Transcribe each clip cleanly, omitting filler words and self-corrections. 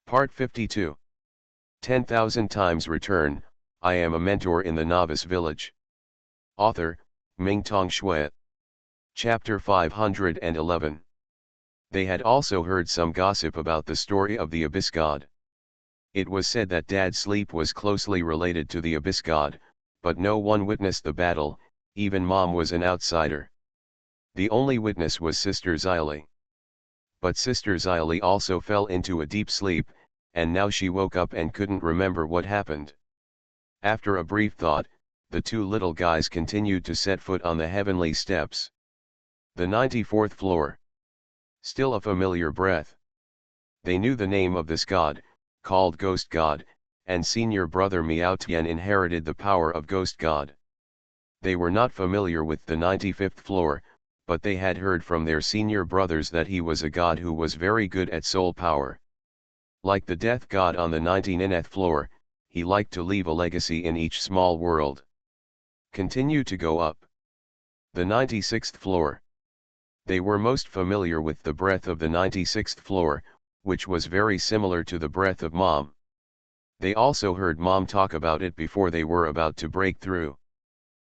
Part 52. 10,000 times return. I am a mentor in the Novice Village. Author, Mingtong Shui. Chapter 511. They had also heard some gossip about the story of the Abyss God. It was said that Dad's sleep was closely related to the Abyss God, but no one witnessed the battle, even Mom was an outsider. The only witness was Sister Xylee. But Sister Xylee also fell into a deep sleep, and now she woke up and couldn't remember what happened. After a brief thought, the two little guys continued to set foot on the heavenly steps. The 94th floor. Still a familiar breath. They knew the name of this god, called Ghost God, and senior brother Miao Tian inherited the power of Ghost God. They were not familiar with the 95th floor, but they had heard from their senior brothers that he was a god who was very good at soul power. Like the death god on the 99th floor, he liked to leave a legacy in each small world. Continue to go up. The 96th floor. They were most familiar with the breath of the 96th floor, which was very similar to the breath of Mom. They also heard Mom talk about it before they were about to break through.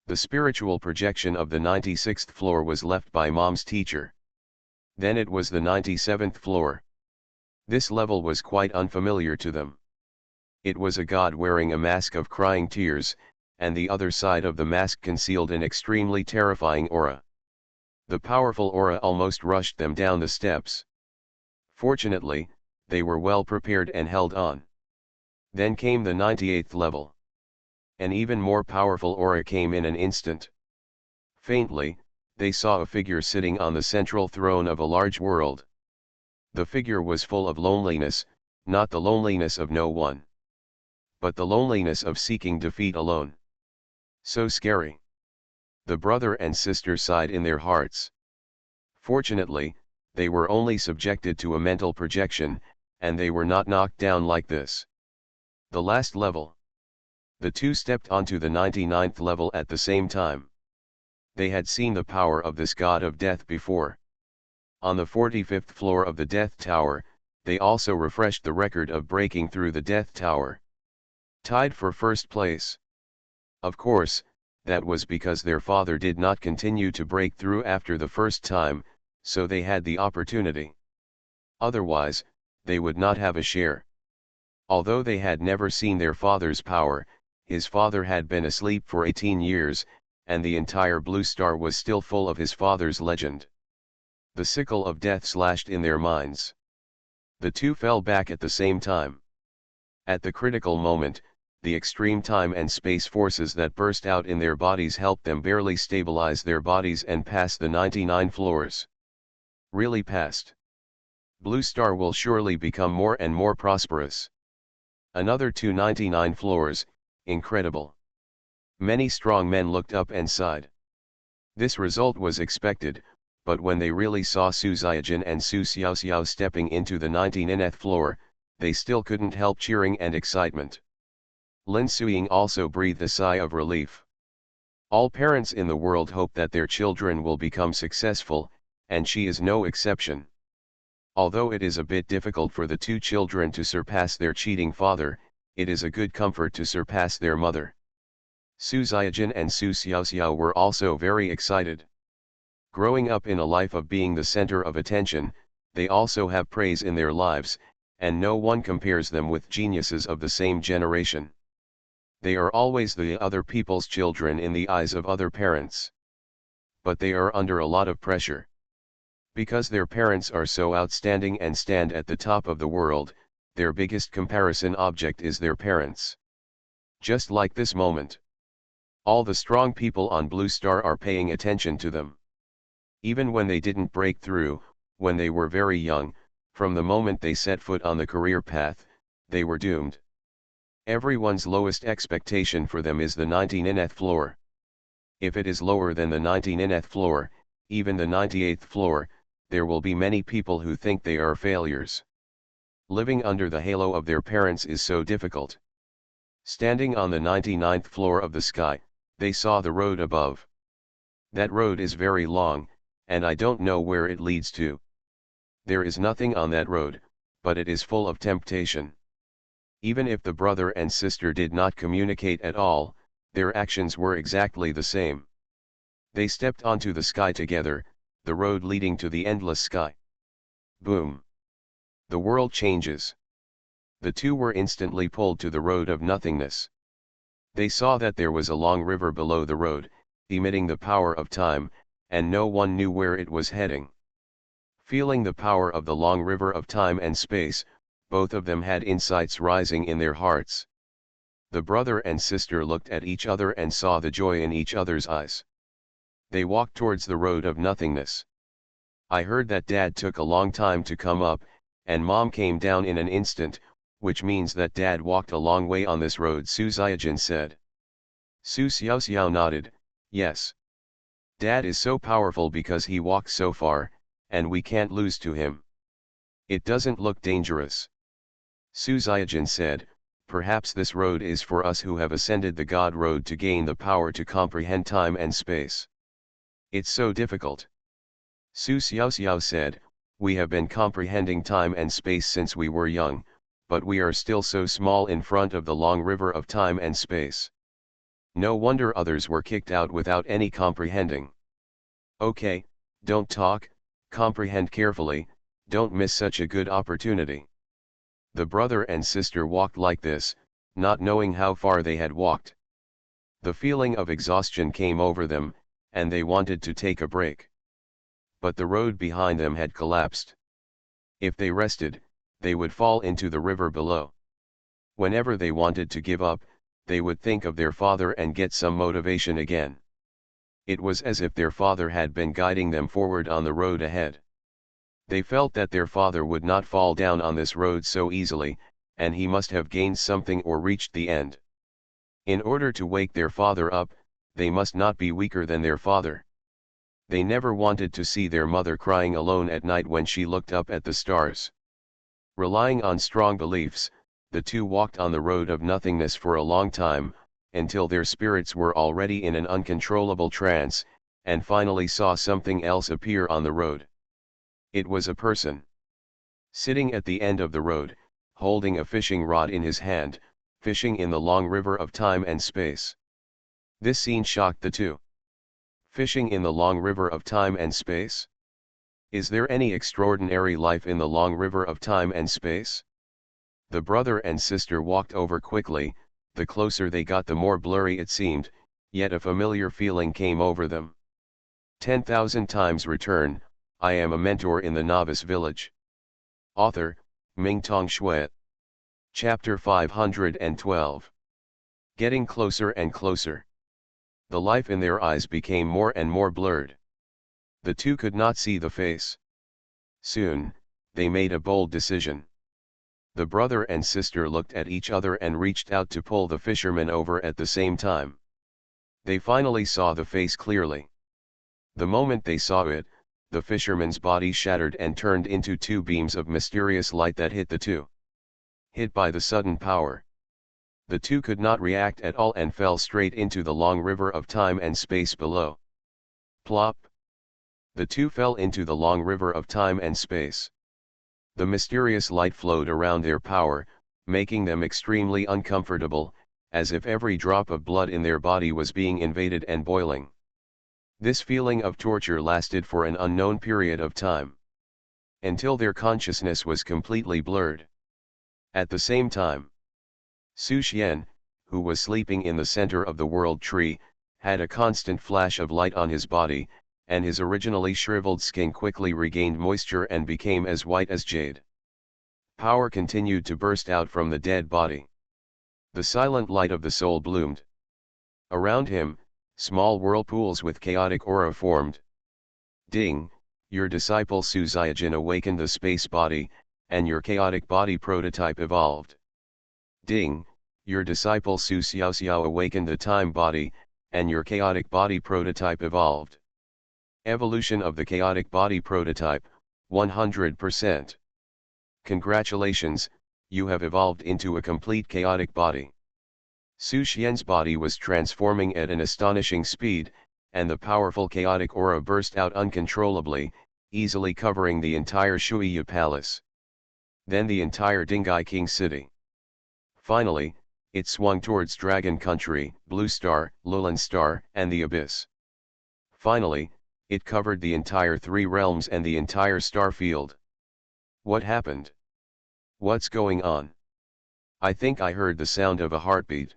The spiritual projection of the 96th floor was left by Mom's teacher. Then it was the 97th floor. This level was quite unfamiliar to them. It was a god wearing a mask of crying tears, and the other side of the mask concealed an extremely terrifying aura. The powerful aura almost rushed them down the steps. Fortunately, they were well prepared and held on. Then came the 98th level. An even more powerful aura came in an instant. Faintly, they saw a figure sitting on the central throne of a large world. The figure was full of loneliness, not the loneliness of no one, but the loneliness of seeking defeat alone. So scary. The brother and sister sighed in their hearts. Fortunately, they were only subjected to a mental projection, and they were not knocked down like this. The last level. The two stepped onto the 99th level at the same time. They had seen the power of this god of death before. On the 45th floor of the Death Tower, they also refreshed the record of breaking through the Death Tower. Tied for first place. Of course, that was because their father did not continue to break through after the first time, so they had the opportunity. Otherwise, they would not have a share. Although they had never seen their father's power, his father had been asleep for 18 years, and the entire Blue Star was still full of his father's legend. The sickle of death slashed in their minds. The two fell back at the same time. At the critical moment, the extreme time and space forces that burst out in their bodies helped them barely stabilize their bodies and pass the 99 floors. Really passed. Blue Star will surely become more and more prosperous. Another 299 floors, incredible. Many strong men looked up and sighed. This result was expected, but when they really saw Su Xiaojin and Su Xiaoxiao stepping into the 99th floor, they still couldn't help cheering and excitement. Lin Suying also breathed a sigh of relief. All parents in the world hope that their children will become successful, and she is no exception. Although it is a bit difficult for the two children to surpass their cheating father, it is a good comfort to surpass their mother. Su Xiaojin and Su Xiaoxiao were also very excited. Growing up in a life of being the center of attention, they also have praise in their lives, and no one compares them with geniuses of the same generation. They are always the other people's children in the eyes of other parents. But they are under a lot of pressure. Because their parents are so outstanding and stand at the top of the world, their biggest comparison object is their parents. Just like this moment. All the strong people on Blue Star are paying attention to them. Even when they didn't break through, when they were very young, from the moment they set foot on the career path, they were doomed. Everyone's lowest expectation for them is the 99th floor. If it is lower than the 99th floor, even the 98th floor, there will be many people who think they are failures. Living under the halo of their parents is so difficult. Standing on the 99th floor of the sky, they saw the road above. That road is very long, and I don't know where it leads to. There is nothing on that road, but it is full of temptation. Even if the brother and sister did not communicate at all, their actions were exactly the same. They stepped onto the sky together, the road leading to the endless sky. Boom! The world changes. The two were instantly pulled to the road of nothingness. They saw that there was a long river below the road, emitting the power of time, and no one knew where it was heading. Feeling the power of the long river of time and space, both of them had insights rising in their hearts. The brother and sister looked at each other and saw the joy in each other's eyes. They walked towards the road of nothingness. I heard that Dad took a long time to come up, and Mom came down in an instant, which means that Dad walked a long way on this road, Su Xiaojin said. Su Xiaoxiao nodded, yes. Dad is so powerful because he walked so far, and we can't lose to him. It doesn't look dangerous. Su Xiaojin said, perhaps this road is for us who have ascended the God road to gain the power to comprehend time and space. It's so difficult. Su Xiaoxiao said, we have been comprehending time and space since we were young, but we are still so small in front of the long river of time and space. No wonder others were kicked out without any comprehending. Okay, don't talk, comprehend carefully, don't miss such a good opportunity. The brother and sister walked like this, not knowing how far they had walked. The feeling of exhaustion came over them, and they wanted to take a break. But the road behind them had collapsed. If they rested, they would fall into the river below. Whenever they wanted to give up, they would think of their father and get some motivation again. It was as if their father had been guiding them forward on the road ahead. They felt that their father would not fall down on this road so easily, and he must have gained something or reached the end. In order to wake their father up, they must not be weaker than their father. They never wanted to see their mother crying alone at night when she looked up at the stars. Relying on strong beliefs, the two walked on the road of nothingness for a long time, until their spirits were already in an uncontrollable trance, and finally saw something else appear on the road. It was a person. Sitting at the end of the road, holding a fishing rod in his hand, fishing in the long river of time and space. This scene shocked the two. Fishing in the long river of time and space? Is there any extraordinary life in the long river of time and space? The brother and sister walked over quickly, the closer they got the more blurry it seemed, yet a familiar feeling came over them. 10,000 times return, I am a mentor in the Novice Village. Author, Mingtong Shui. Chapter 512. Getting closer and closer. The life in their eyes became more and more blurred. The two could not see the face. Soon, they made a bold decision. The brother and sister looked at each other and reached out to pull the fisherman over at the same time. They finally saw the face clearly. The moment they saw it, the fisherman's body shattered and turned into two beams of mysterious light that hit the two. Hit by the sudden power, the two could not react at all and fell straight into the long river of time and space below. Plop! The two fell into the long river of time and space. The mysterious light flowed around their power, making them extremely uncomfortable, as if every drop of blood in their body was being invaded and boiling. This feeling of torture lasted for an unknown period of time, until their consciousness was completely blurred. At the same time, Su Xian, who was sleeping in the center of the world tree, had a constant flash of light on his body, and his originally shriveled skin quickly regained moisture and became as white as jade. Power continued to burst out from the dead body. The silent light of the soul bloomed. Around him, small whirlpools with chaotic aura formed. Ding, your disciple Su Xiaojin awakened the space body, and your chaotic body prototype evolved. Ding, your disciple Su Xiaoxiao awakened the time body, and your chaotic body prototype evolved. Evolution of the chaotic body prototype, 100%. Congratulations, you have evolved into a complete chaotic body. Su Xian's body was transforming at an astonishing speed, and the powerful chaotic aura burst out uncontrollably, easily covering the entire Shuiyu palace. then the entire Dingai King city. Finally, it swung towards Dragon Country, Blue Star, Lowland Star, and the Abyss. Finally, it covered the entire three realms and the entire star field. What happened? What's going on? I think I heard the sound of a heartbeat.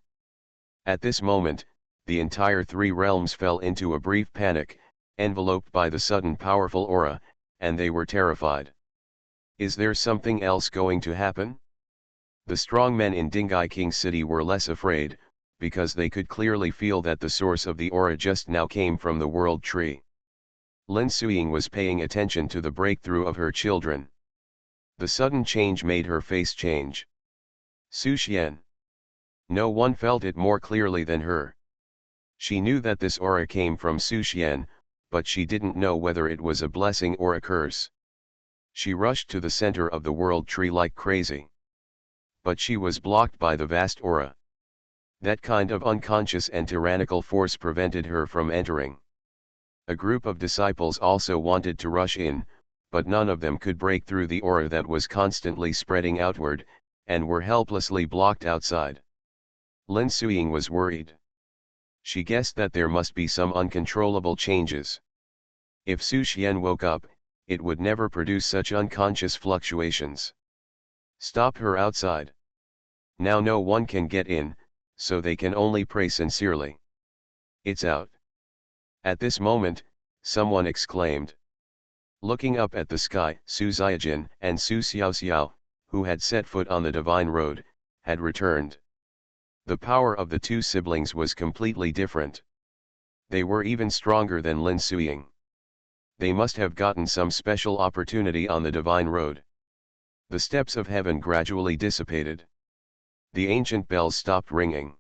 At this moment, the entire three realms fell into a brief panic, enveloped by the sudden powerful aura, and they were terrified. Is there something else going to happen? The strong men in Dingai King City were less afraid, because they could clearly feel that the source of the aura just now came from the World Tree. Lin Suiying was paying attention to the breakthrough of her children. The sudden change made her face change. Su Xian. No one felt it more clearly than her. She knew that this aura came from Su Xian, but she didn't know whether it was a blessing or a curse. She rushed to the center of the World Tree like crazy. But she was blocked by the vast aura. That kind of unconscious and tyrannical force prevented her from entering. A group of disciples also wanted to rush in, but none of them could break through the aura that was constantly spreading outward, and were helplessly blocked outside. Lin Suiying was worried. She guessed that there must be some uncontrollable changes. If Su Xian woke up, it would never produce such unconscious fluctuations. Stop her outside. Now no one can get in, so they can only pray sincerely. It's out. At this moment, someone exclaimed. Looking up at the sky, Su Xiaojin and Su Xiaoxiao, who had set foot on the divine road, had returned. The power of the two siblings was completely different. They were even stronger than Lin Suiying. They must have gotten some special opportunity on the divine road. The steps of heaven gradually dissipated. The ancient bells stopped ringing.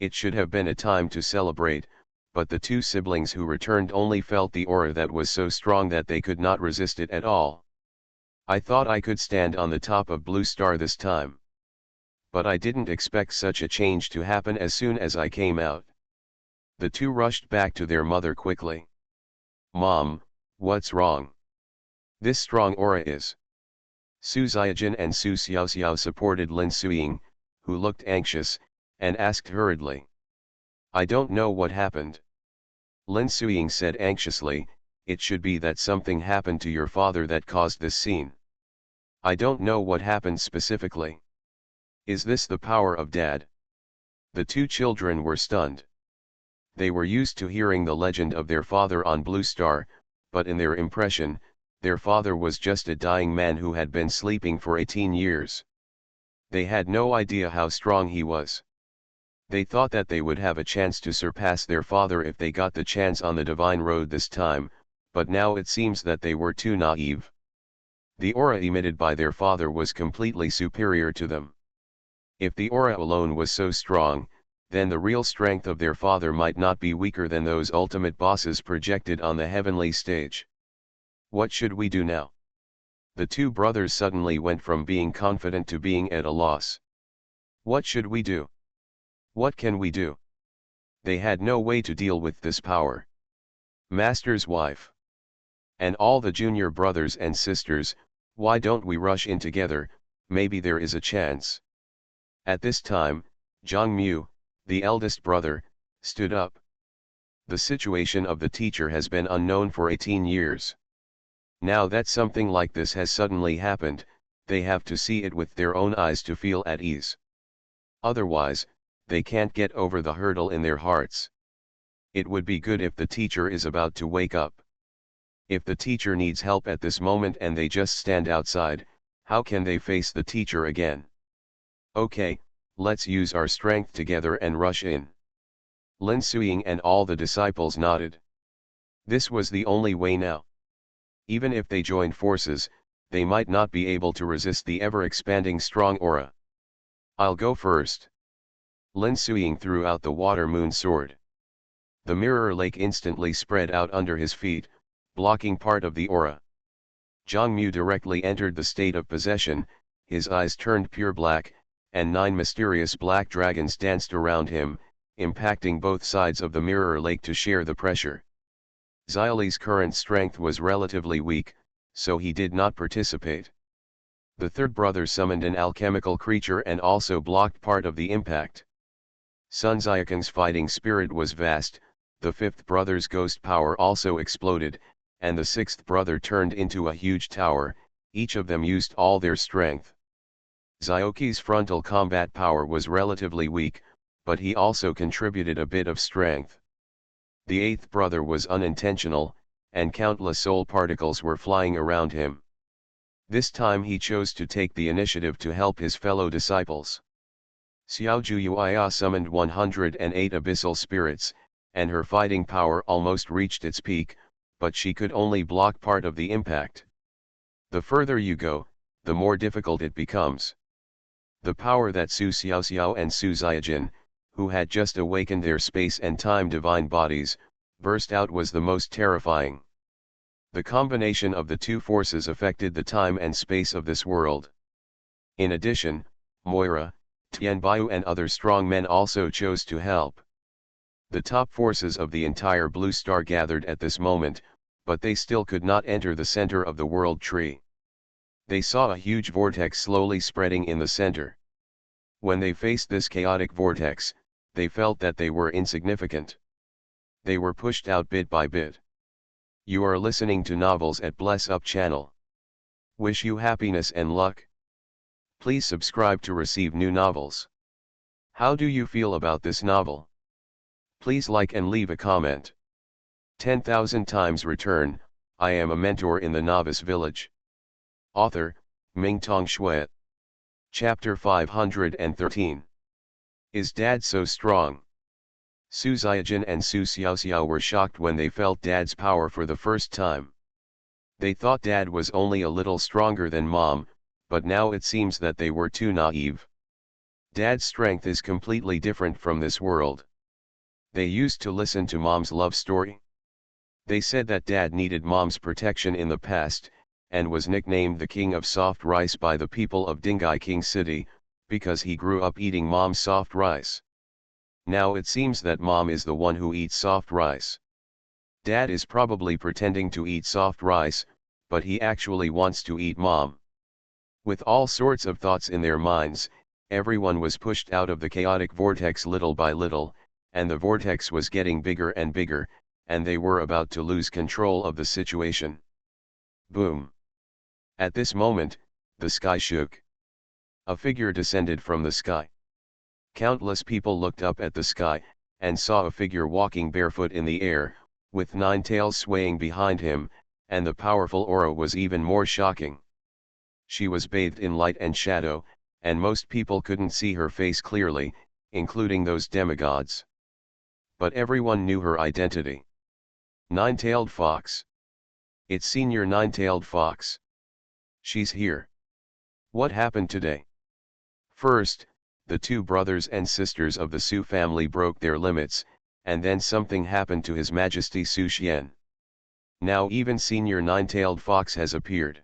It should have been a time to celebrate, but the two siblings who returned only felt the aura that was so strong that they could not resist it at all. I thought I could stand on the top of Blue Star this time. But I didn't expect such a change to happen as soon as I came out. The two rushed back to their mother quickly. Mom, what's wrong? This strong aura is. Su Xiaojin and Su Xiaoxiao supported Lin Suiying, who looked anxious, and asked hurriedly. I don't know what happened. Lin Suiying said anxiously, it should be that something happened to your father that caused this scene. I don't know what happened specifically. Is this the power of Dad? The two children were stunned. They were used to hearing the legend of their father on Blue Star, but in their impression, their father was just a dying man who had been sleeping for 18 years. They had no idea how strong he was. They thought that they would have a chance to surpass their father if they got the chance on the divine road this time, but now it seems that they were too naive. The aura emitted by their father was completely superior to them. If the aura alone was so strong, then the real strength of their father might not be weaker than those ultimate bosses projected on the heavenly stage. What should we do now? The two brothers suddenly went from being confident to being at a loss. What should we do? What can we do? They had no way to deal with this power. Master's wife. And all the junior brothers and sisters, why don't we rush in together, maybe there is a chance. At this time, Zhang Mu, the eldest brother, stood up. The situation of the teacher has been unknown for 18 years. Now that something like this has suddenly happened, they have to see it with their own eyes to feel at ease. Otherwise, they can't get over the hurdle in their hearts. It would be good if the teacher is about to wake up. If the teacher needs help at this moment and they just stand outside, how can they face the teacher again? Okay, let's use our strength together and rush in. Lin Suiying and all the disciples nodded. This was the only way now. Even if they joined forces, they might not be able to resist the ever-expanding strong aura. I'll go first. Lin Suiying threw out the water moon sword. The mirror lake instantly spread out under his feet, blocking part of the aura. Zhang Mu directly entered the state of possession, his eyes turned pure black, and 9 mysterious black dragons danced around him, impacting both sides of the mirror lake to share the pressure. Xiaoli's current strength was relatively weak, so he did not participate. The third brother summoned an alchemical creature and also blocked part of the impact. Sun Xiaokang's fighting spirit was vast, the fifth brother's ghost power also exploded, and the sixth brother turned into a huge tower, each of them used all their strength. Xiaoqi's frontal combat power was relatively weak, but he also contributed a bit of strength. The eighth brother was unintentional, and countless soul particles were flying around him. This time he chose to take the initiative to help his fellow disciples. Xiao Zhuya summoned 108 abyssal spirits, and her fighting power almost reached its peak, but she could only block part of the impact. The further you go, the more difficult it becomes. The power that Su Xiaoxiao and Su Xiaojin, who had just awakened their space and time divine bodies, burst out was the most terrifying. The combination of the two forces affected the time and space of this world. In addition, Moira, Tianbaiyu and other strong men also chose to help. The top forces of the entire Blue Star gathered at this moment, but they still could not enter the center of the world tree. They saw a huge vortex slowly spreading in the center. When they faced this chaotic vortex, they felt that they were insignificant. They were pushed out bit by bit. You are listening to Novels at Bless Up channel. Wish you happiness and luck. Please subscribe to receive new novels. How do you feel about this novel? Please like and leave a comment. 10,000 times return, I am a mentor in the Novice Village. Author, Mingtong Shui. Chapter 513. Is Dad so strong? Su Xiaojin and Su Xiaoxiao were shocked when they felt Dad's power for the first time. They thought Dad was only a little stronger than Mom, but now it seems that they were too naive. Dad's strength is completely different from this world. They used to listen to Mom's love story. They said that Dad needed Mom's protection in the past, and was nicknamed the King of Soft Rice by the people of Dingai King City, because he grew up eating Mom's soft rice. Now it seems that Mom is the one who eats soft rice. Dad is probably pretending to eat soft rice, but he actually wants to eat Mom. With all sorts of thoughts in their minds, everyone was pushed out of the chaotic vortex little by little, and the vortex was getting bigger and bigger, and they were about to lose control of the situation. Boom! At this moment, the sky shook. A figure descended from the sky. Countless people looked up at the sky, and saw a figure walking barefoot in the air, with 9 tails swaying behind him, and the powerful aura was even more shocking. She was bathed in light and shadow, and most people couldn't see her face clearly, including those demigods. But everyone knew her identity. 9-tailed fox. It's Senior 9-tailed fox. She's here. What happened today? First, the two brothers and sisters of the Su family broke their limits, and then something happened to His Majesty Su Xian. Now even Senior 9-tailed fox has appeared.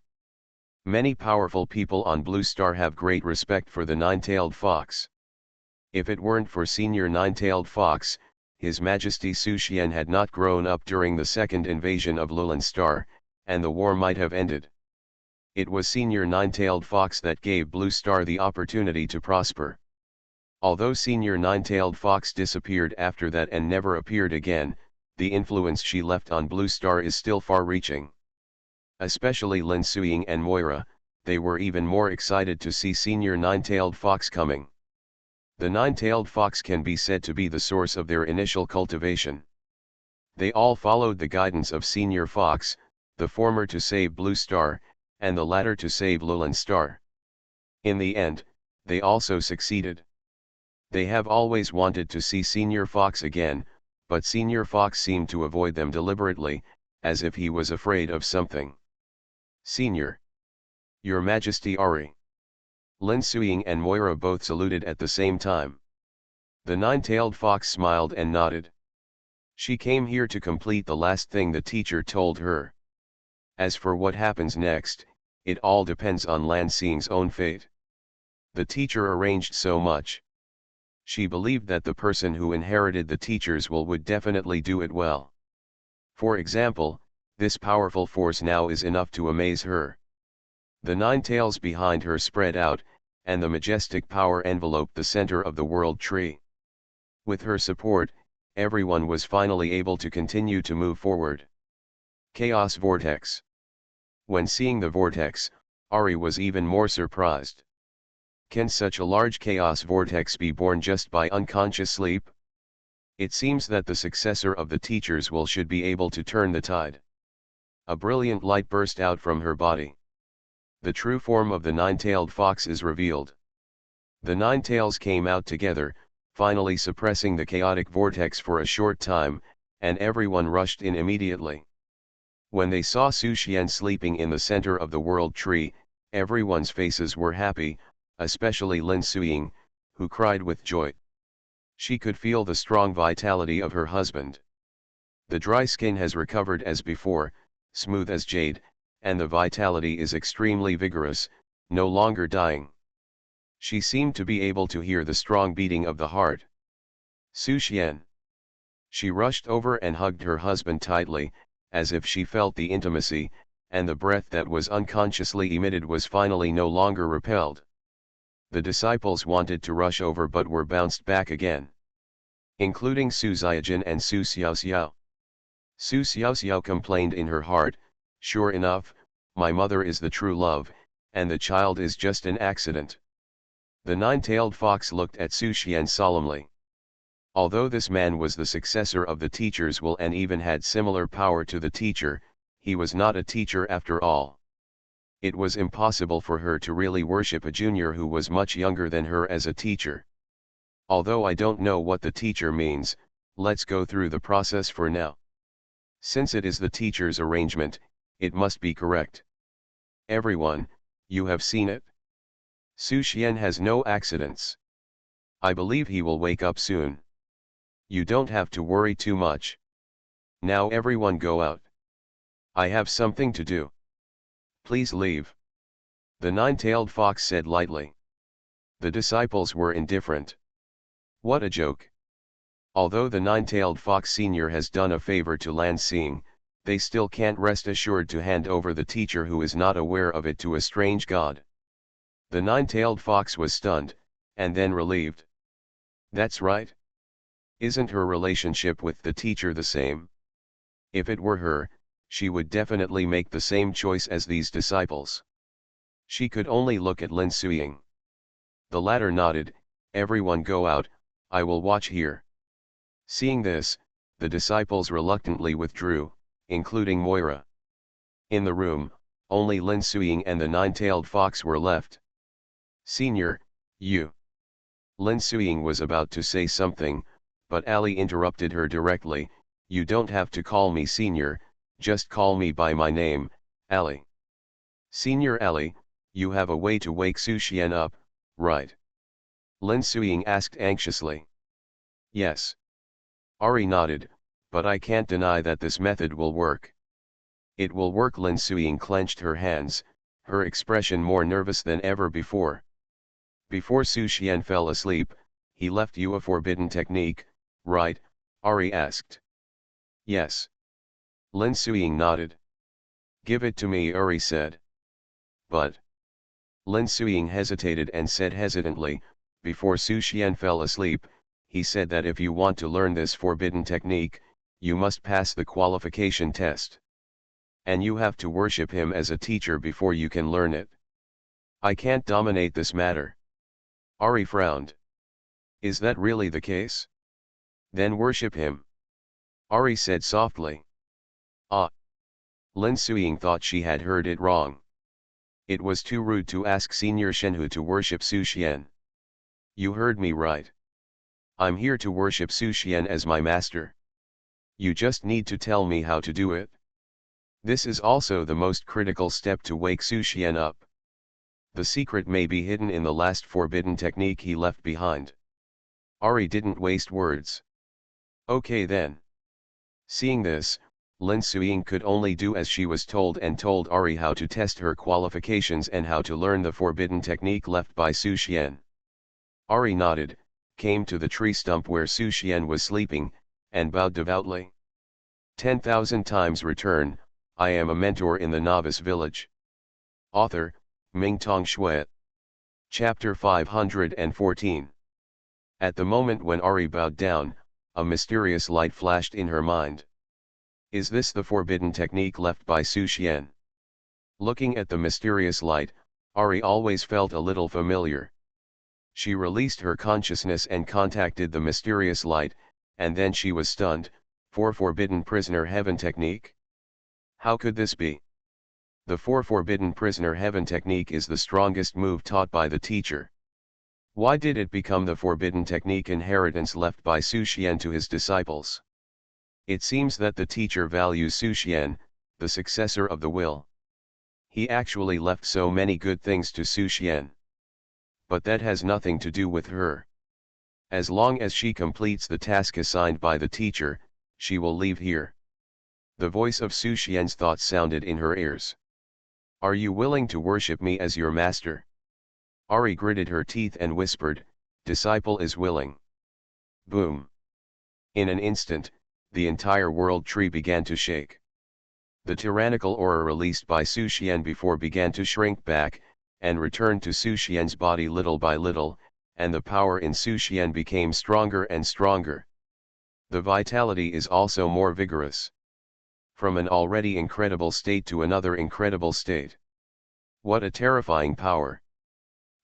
Many powerful people on Blue Star have great respect for the 9-tailed fox. If it weren't for Senior 9-tailed fox, His Majesty Su Xian had not grown up during the second invasion of Lulan Star, and the war might have ended. It was Senior 9-tailed fox that gave Blue Star the opportunity to prosper. Although Senior 9-tailed fox disappeared after that and never appeared again, the influence she left on Blue Star is still far-reaching. Especially Lin Suying and Moira, they were even more excited to see Senior 9-tailed fox coming. The 9-tailed fox can be said to be the source of their initial cultivation. They all followed the guidance of Senior Fox, the former to save Blue Star, and the latter to save Lulan Star. In the end, they also succeeded. They have always wanted to see Senior Fox again, but Senior Fox seemed to avoid them deliberately, as if he was afraid of something. Senior. Your Majesty Ari. Lin Suying and Moira both saluted at the same time. The 9-tailed fox smiled and nodded. She came here to complete the last thing the teacher told her. As for what happens next, it all depends on Lan Xing's own fate. The teacher arranged so much. She believed that the person who inherited the teacher's will would definitely do it well. For example, this powerful force now is enough to amaze her. The 9 tails behind her spread out, and the majestic power enveloped the center of the world tree. With her support, everyone was finally able to continue to move forward. Chaos Vortex. When seeing the vortex, Ari was even more surprised. Can such a large chaos vortex be born just by unconscious sleep? It seems that the successor of the teachers should be able to turn the tide. A brilliant light burst out from her body. The true form of the 9-tailed fox is revealed. The 9 tails came out together, finally suppressing the chaotic vortex for a short time, and everyone rushed in immediately. When they saw Su Xian sleeping in the center of the world tree, everyone's faces were happy, especially Lin Suying, who cried with joy. She could feel the strong vitality of her husband. The dry skin has recovered as before, smooth as jade, and the vitality is extremely vigorous, no longer dying. She seemed to be able to hear the strong beating of the heart. Su Xian. She rushed over and hugged her husband tightly, as if she felt the intimacy, and the breath that was unconsciously emitted was finally no longer repelled. The disciples wanted to rush over but were bounced back again. Including Su Xiaojun and Su Xiaoxiao. Su Xiaoxiao complained in her heart, "Sure enough, my mother is the true love, and the child is just an accident." The 9-tailed fox looked at Su Xian solemnly. Although this man was the successor of the teacher's will and even had similar power to the teacher, he was not a teacher after all. It was impossible for her to really worship a junior who was much younger than her as a teacher. Although I don't know what the teacher means, let's go through the process for now. Since it is the teacher's arrangement, it must be correct. Everyone, you have seen it? Su Xian has no accidents. I believe he will wake up soon. You don't have to worry too much. Now everyone go out. I have something to do. Please leave. The 9-tailed fox said lightly. The disciples were indifferent. What a joke. Although the 9-tailed fox senior has done a favor to Lan Xing, they still can't rest assured to hand over the teacher who is not aware of it to a strange god. The 9-tailed fox was stunned, and then relieved. That's right. Isn't her relationship with the teacher the same? If it were her, she would definitely make the same choice as these disciples. She could only look at Lin Suying. The latter nodded, everyone go out, I will watch here. Seeing this, the disciples reluctantly withdrew, including Moira. In the room, only Lin Suying and the 9-tailed fox were left. Senior, you. Lin Suying was about to say something, but Ali interrupted her directly, you don't have to call me senior, just call me by my name, Ali. Senior Ali, you have a way to wake Su Xian up, right? Lin Suying asked anxiously. Yes. Ari nodded, but I can't deny that this method will work. It will work. Lin Suying clenched her hands, her expression more nervous than ever before. Before Su Xian fell asleep, he left you a forbidden technique, right? Ari asked. Yes. Lin Suying nodded. Give it to me, Ari said. But. Lin Suying hesitated and said hesitantly, before Su Xian fell asleep, he said that if you want to learn this forbidden technique, you must pass the qualification test. And you have to worship him as a teacher before you can learn it. I can't dominate this matter. Ari frowned. Is that really the case? Then worship him. Ari said softly. Ah. Lin Suying thought she had heard it wrong. It was too rude to ask Senior Shenhu to worship Su Xian. You heard me right. I'm here to worship Su Xian as my master. You just need to tell me how to do it. This is also the most critical step to wake Su Xian up. The secret may be hidden in the last forbidden technique he left behind. Ari didn't waste words. Okay then. Seeing this, Lin Suying could only do as she was told and told Ari how to test her qualifications and how to learn the forbidden technique left by Su Xian. Ari nodded, came to the tree stump where Su Xian was sleeping, and bowed devoutly. 10,000 times return, I am a mentor in the Novice Village. Author, Mingtong Shui. Chapter 514. At the moment when Ari bowed down, a mysterious light flashed in her mind. Is this the forbidden technique left by Su Xian? Looking at the mysterious light, Ari always felt a little familiar. She released her consciousness and contacted the mysterious light, and then she was stunned. Forbidden prisoner heaven technique? How could this be? The forbidden prisoner heaven technique is the strongest move taught by the teacher. Why did it become the forbidden technique inheritance left by Su Xian to his disciples? It seems that the teacher values Su Xian, the successor of the will. He actually left so many good things to Su Xian. But that has nothing to do with her. As long as she completes the task assigned by the teacher, she will leave here. The voice of Su Xian's thoughts sounded in her ears. Are you willing to worship me as your master? Ari gritted her teeth and whispered, disciple is willing. Boom. In an instant, the entire world tree began to shake. The tyrannical aura released by Su Xian before began to shrink back, and returned to Su Xian's body little by little, and the power in Su Xian became stronger and stronger. The vitality is also more vigorous. From an already incredible state to another incredible state. What a terrifying power!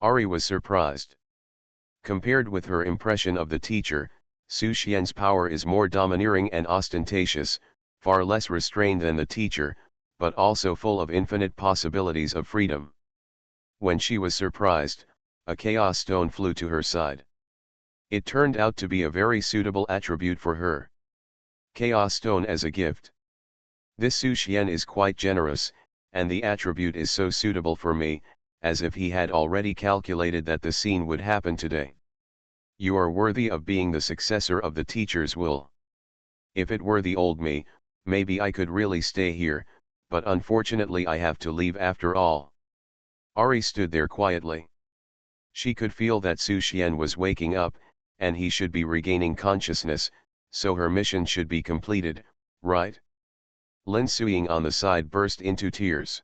Ari was surprised. Compared with her impression of the teacher, Su Xian's power is more domineering and ostentatious, far less restrained than the teacher, but also full of infinite possibilities of freedom. When she was surprised, a chaos stone flew to her side. It turned out to be a very suitable attribute for her. Chaos stone as a gift. This Su Xian is quite generous, and the attribute is so suitable for me, as if he had already calculated that the scene would happen today. You are worthy of being the successor of the teacher's will. If it were the old me, maybe I could really stay here, but unfortunately I have to leave after all. Ari stood there quietly. She could feel that Su Xian was waking up, and he should be regaining consciousness, so her mission should be completed, right? Lin Suiying on the side burst into tears.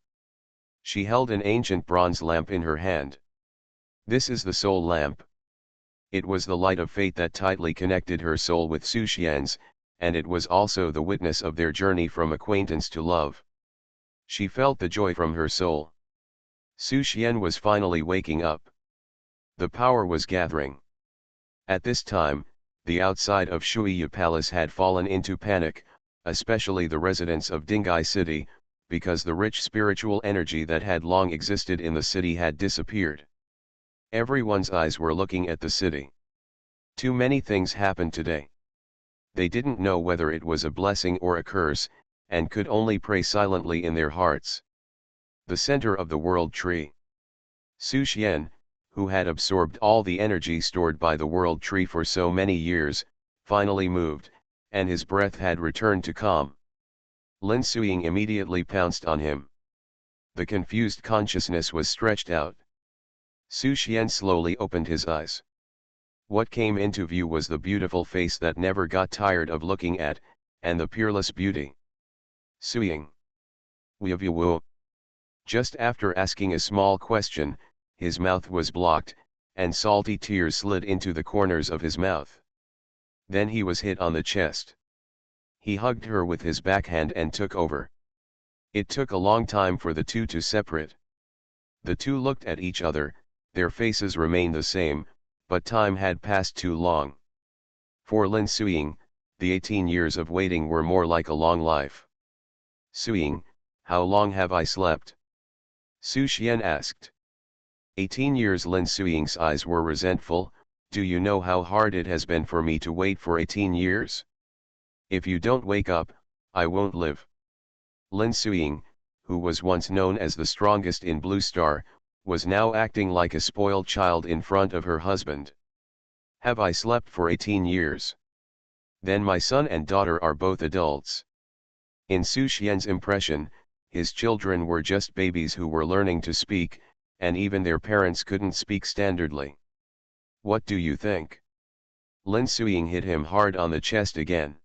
She held an ancient bronze lamp in her hand. This is the soul lamp. It was the light of fate that tightly connected her soul with Su Xian's, and it was also the witness of their journey from acquaintance to love. She felt the joy from her soul. Su Xian was finally waking up. The power was gathering. At this time, the outside of Shuiyi Palace had fallen into panic, especially the residents of Dingai City, because the rich spiritual energy that had long existed in the city had disappeared. Everyone's eyes were looking at the city. Too many things happened today. They didn't know whether it was a blessing or a curse, and could only pray silently in their hearts. The center of the world tree. Su Xian, who had absorbed all the energy stored by the world tree for so many years, finally moved, and his breath had returned to calm. Lin Suiying immediately pounced on him. The confused consciousness was stretched out. Su Xian slowly opened his eyes. What came into view was the beautiful face that never got tired of looking at, and the peerless beauty. Suiying. Wu. Just after asking a small question, his mouth was blocked, and salty tears slid into the corners of his mouth. Then he was hit on the chest. He hugged her with his backhand and took over. It took a long time for the two to separate. The two looked at each other, their faces remained the same, but time had passed too long. For Lin Suiying, the 18 years of waiting were more like a long life. Suiying, how long have I slept? Su Xian asked. 18 years. Lin Suiying's eyes were resentful. Do you know how hard it has been for me to wait for 18 years? If you don't wake up, I won't live. Lin Suiying, who was once known as the strongest in Blue Star, was now acting like a spoiled child in front of her husband. Have I slept for 18 years? Then my son and daughter are both adults. In Su Xian's impression, his children were just babies who were learning to speak, and even their parents couldn't speak standardly. What do you think? Lin Suiying hit him hard on the chest again.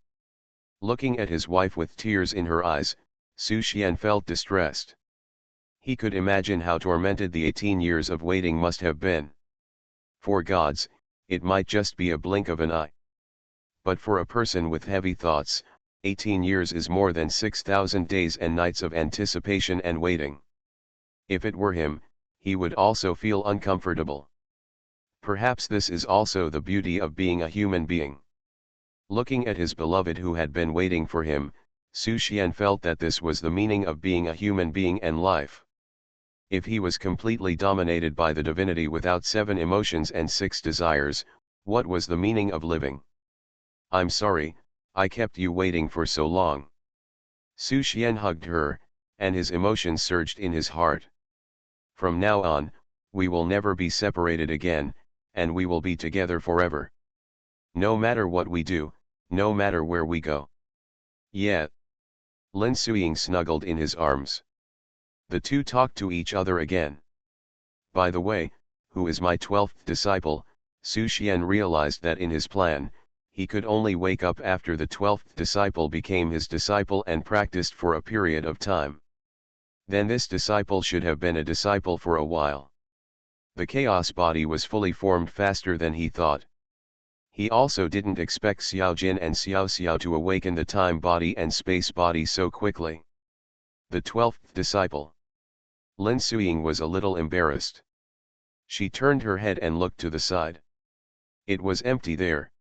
Looking at his wife with tears in her eyes, Su Xian felt distressed. He could imagine how tormented the 18 years of waiting must have been. For gods, it might just be a blink of an eye. But for a person with heavy thoughts, 18 years is more than 6,000 days and nights of anticipation and waiting. If it were him, he would also feel uncomfortable. Perhaps this is also the beauty of being a human being. Looking at his beloved who had been waiting for him, Su Xian felt that this was the meaning of being a human being and life. If he was completely dominated by the divinity without 7 emotions and 6 desires, what was the meaning of living? I'm sorry, I kept you waiting for so long. Su Xian hugged her, and his emotions surged in his heart. From now on, we will never be separated again, and we will be together forever. No matter what we do, no matter where we go. Yet. Lin Suying snuggled in his arms. The two talked to each other again. By the way, who is my 12th disciple? Su Xian realized that in his plan, he could only wake up after the 12th disciple became his disciple and practiced for a period of time. Then this disciple should have been a disciple for a while. The chaos body was fully formed faster than he thought. He also didn't expect Xiao Jin and Xiao Xiao to awaken the time body and space body so quickly. The 12th disciple. Lin Suying was a little embarrassed. She turned her head and looked to the side. It was empty there.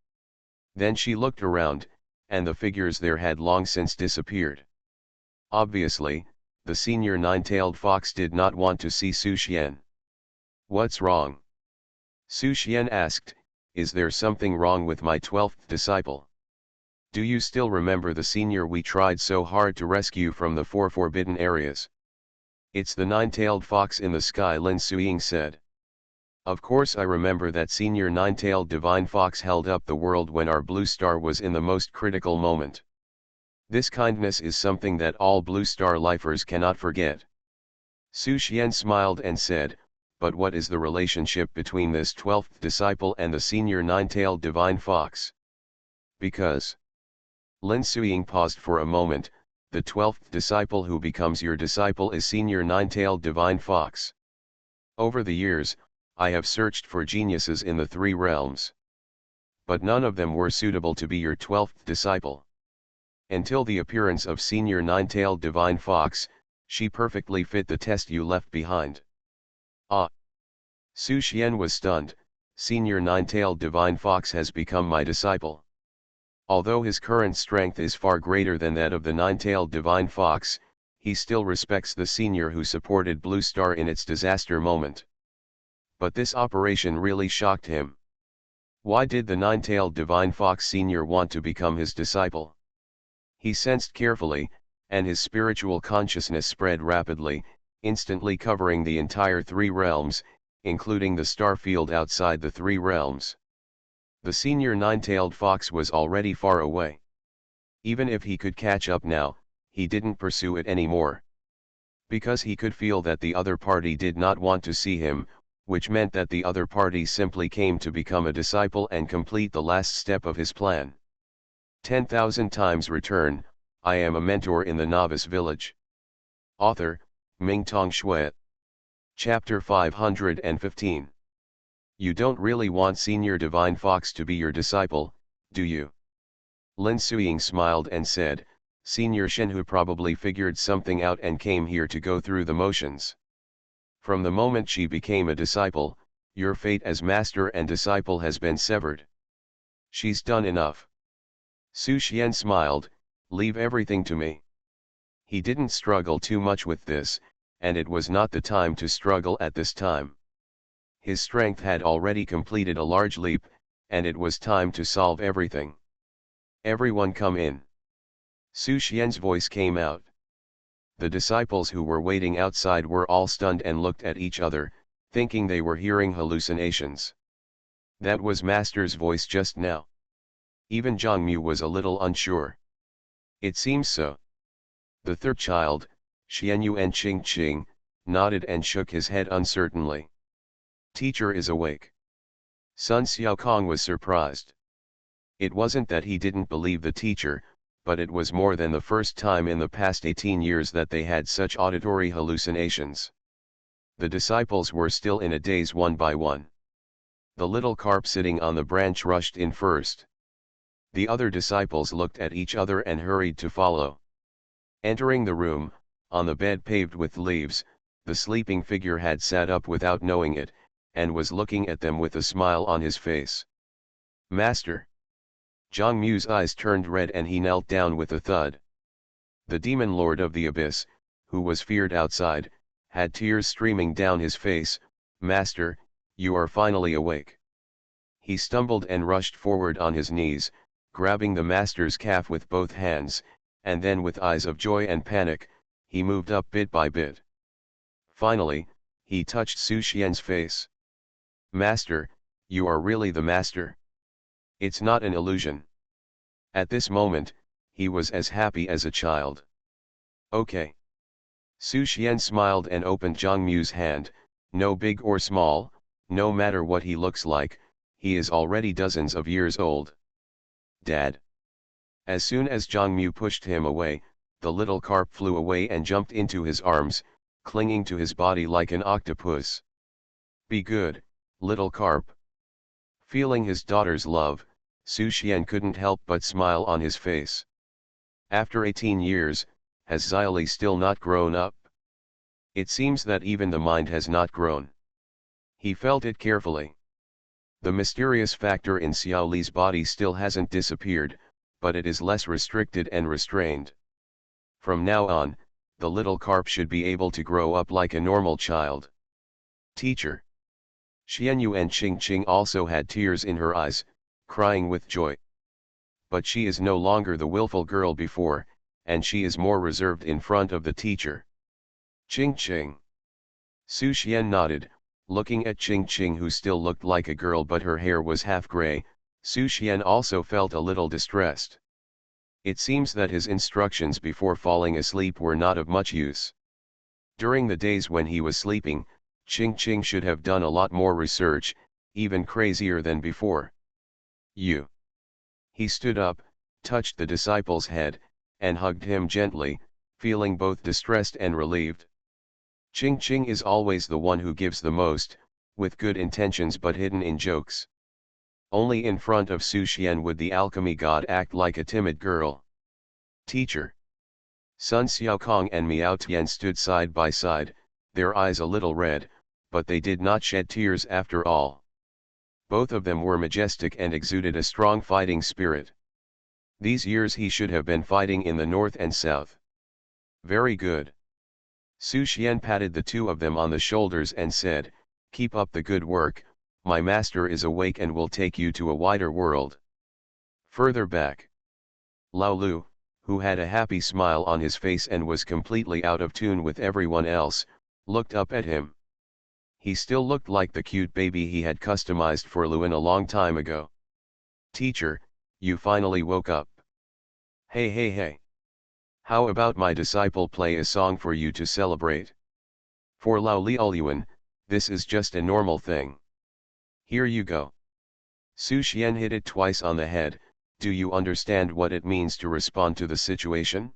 Then she looked around, and the figures there had long since disappeared. Obviously, the senior 9-tailed fox did not want to see Su Xian. What's wrong? Su Xian asked, is there something wrong with my 12th disciple? Do you still remember the senior we tried so hard to rescue from the 4 forbidden areas? It's the 9-tailed fox in the sky, Lin Suying said. Of course I remember that senior 9-tailed divine fox held up the world when our blue star was in the most critical moment. This kindness is something that all blue star lifers cannot forget. Su Xian smiled and said, but what is the relationship between this 12th disciple and the senior 9-tailed divine fox? Because. Lin Suying paused for a moment, the 12th disciple who becomes your disciple is senior 9-tailed divine fox. Over the years, I have searched for geniuses in the 3 realms. But none of them were suitable to be your 12th disciple. Until the appearance of senior 9-tailed divine fox, she perfectly fit the test you left behind. Ah! Su Xian was stunned. Senior 9-tailed divine fox has become my disciple. Although his current strength is far greater than that of the 9-tailed divine fox, he still respects the senior who supported Blue Star in its disaster moment. But this operation really shocked him. Why did the 9-tailed divine fox senior want to become his disciple? He sensed carefully, and his spiritual consciousness spread rapidly, instantly covering the entire 3 realms, including the star field outside the 3 realms. The senior 9-tailed fox was already far away. Even if he could catch up now, he didn't pursue it anymore. Because he could feel that the other party did not want to see him, which meant that the other party simply came to become a disciple and complete the last step of his plan. 10,000 times return. I am a mentor in the Novice Village. Author, Mingtong Shui. Chapter 515. You don't really want Senior Divine Fox to be your disciple, do you? Lin Suying smiled and said, Senior Shenhu probably figured something out and came here to go through the motions. From the moment she became a disciple, your fate as master and disciple has been severed. She's done enough. Su Xian smiled, leave everything to me. He didn't struggle too much with this, and it was not the time to struggle at this time. His strength had already completed a large leap, and it was time to solve everything. Everyone come in. Su Xian's voice came out. The disciples who were waiting outside were all stunned and looked at each other, thinking they were hearing hallucinations. That was Master's voice just now. Even Zhang Mu was a little unsure. It seems so. The third child, Xianyuan Qing, nodded and shook his head uncertainly. Teacher is awake. Sun Xiaokong was surprised. It wasn't that he didn't believe the teacher, but it was more than the first time in the past 18 years that they had such auditory hallucinations. The disciples were still in a daze one by one. The little carp sitting on the branch rushed in first. The other disciples looked at each other and hurried to follow. Entering the room, on the bed paved with leaves, the sleeping figure had sat up without knowing it, and was looking at them with a smile on his face. "Master!" Zhang Mu's eyes turned red and he knelt down with a thud. The demon lord of the abyss, who was feared outside, had tears streaming down his face. "Master, you are finally awake." He stumbled and rushed forward on his knees, grabbing the master's calf with both hands, and then with eyes of joy and panic, he moved up bit by bit. Finally, he touched Su Xian's face. "Master, you are really the master. It's not an illusion." At this moment, he was as happy as a child. "Okay." Su Xian smiled and opened Zhang Mu's hand. "No big or small, no matter what he looks like, he is already dozens of years old." "Dad." As soon as Zhang Mu pushed him away, the little carp flew away and jumped into his arms, clinging to his body like an octopus. "Be good, little carp." Feeling his daughter's love, Su Xian couldn't help but smile on his face. After 18 years, has Xia still not grown up? It seems that even the mind has not grown. He felt it carefully. The mysterious factor in Xiao Li's body still hasn't disappeared, but it is less restricted and restrained. From now on, the little carp should be able to grow up like a normal child. "Teacher." Xianyu and Qing also had tears in her eyes, crying with joy. But she is no longer the willful girl before, and she is more reserved in front of the teacher. "Qing." Su Xian nodded, looking at Qing who still looked like a girl but her hair was half gray. Su Xian also felt a little distressed. It seems that his instructions before falling asleep were not of much use. During the days when he was sleeping, Qing should have done a lot more research, even crazier than before. "You." He stood up, touched the disciple's head, and hugged him gently, feeling both distressed and relieved. Qing is always the one who gives the most, with good intentions but hidden in jokes. Only in front of Su Xian would the alchemy god act like a timid girl. "Teacher." Sun Xiaokong and Miao Tian stood side by side, their eyes a little red, but they did not shed tears after all. Both of them were majestic and exuded a strong fighting spirit. These years he should have been fighting in the north and south. "Very good." Su Xian patted the two of them on the shoulders and said, "Keep up the good work, my master is awake and will take you to a wider world." Further back, Lao Lu, who had a happy smile on his face and was completely out of tune with everyone else, looked up at him. He still looked like the cute baby he had customized for Luan a long time ago. "Teacher, you finally woke up. Hey. How about my disciple play a song for you to celebrate?" For Lao Liuluan, this is just a normal thing. "Here you go." Su Xian hit it twice on the head. "Do you understand what it means to respond to the situation?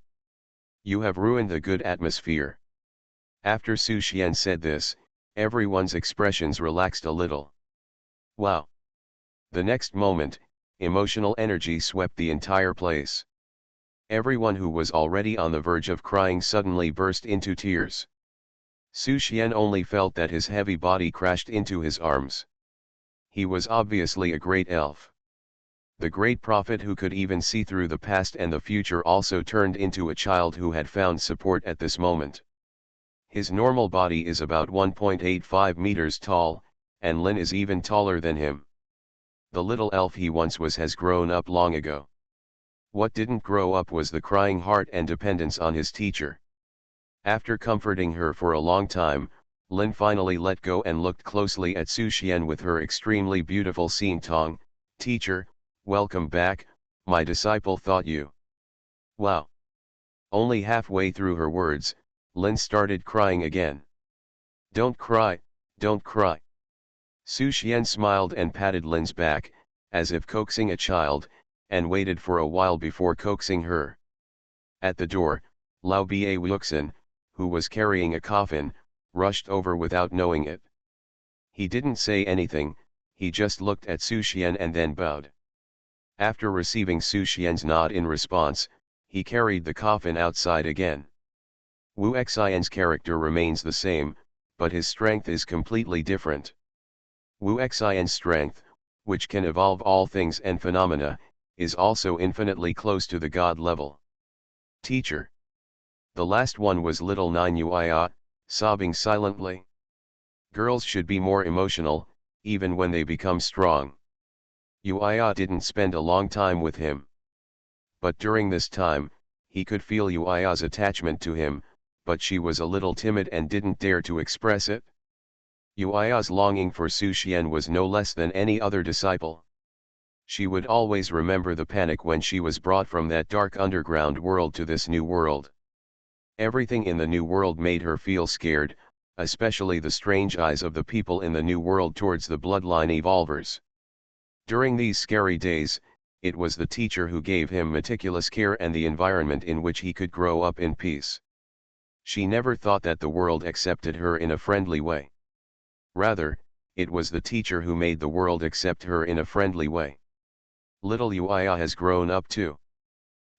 You have ruined the good atmosphere." After Su Xian said this, everyone's expressions relaxed a little. Wow! The next moment, emotional energy swept the entire place. Everyone who was already on the verge of crying suddenly burst into tears. Su Xian only felt that his heavy body crashed into his arms. He was obviously a great elf. The great prophet who could even see through the past and the future also turned into a child who had found support at this moment. His normal body is about 1.85 meters tall, and Lin is even taller than him. The little elf he once was has grown up long ago. What didn't grow up was the crying heart and dependence on his teacher. After comforting her for a long time, Lin finally let go and looked closely at Su Xian with her extremely beautiful Xing Tong. "Teacher, welcome back, my disciple thought you." Wow! Only halfway through her words, Lin started crying again. Don't cry, don't cry." Su Xian smiled and patted Lin's back, as if coaxing a child, and waited for a while before coaxing her. At the door, Lao Ba Wuxin, who was carrying a coffin, rushed over without knowing it. He didn't say anything, he just looked at Su Xian and then bowed. After receiving Su Xian's nod in response, he carried the coffin outside again. Wu Xian's character remains the same, but his strength is completely different. Wu Xian's strength, which can evolve all things and phenomena, is also infinitely close to the god level. Teacher. The last one was little Nine Uia, sobbing silently. Girls should be more emotional, even when they become strong. Uia didn't spend a long time with him. But during this time, he could feel Uia's attachment to him, but she was a little timid and didn't dare to express it. Uia's longing for Su Xian was no less than any other disciple. She would always remember the panic when she was brought from that dark underground world to this new world. Everything in the new world made her feel scared, especially the strange eyes of the people in the new world towards the bloodline evolvers. During these scary days, it was the teacher who gave him meticulous care and the environment in which he could grow up in peace. She never thought that the world accepted her in a friendly way. Rather, it was the teacher who made the world accept her in a friendly way. Little Uia has grown up too.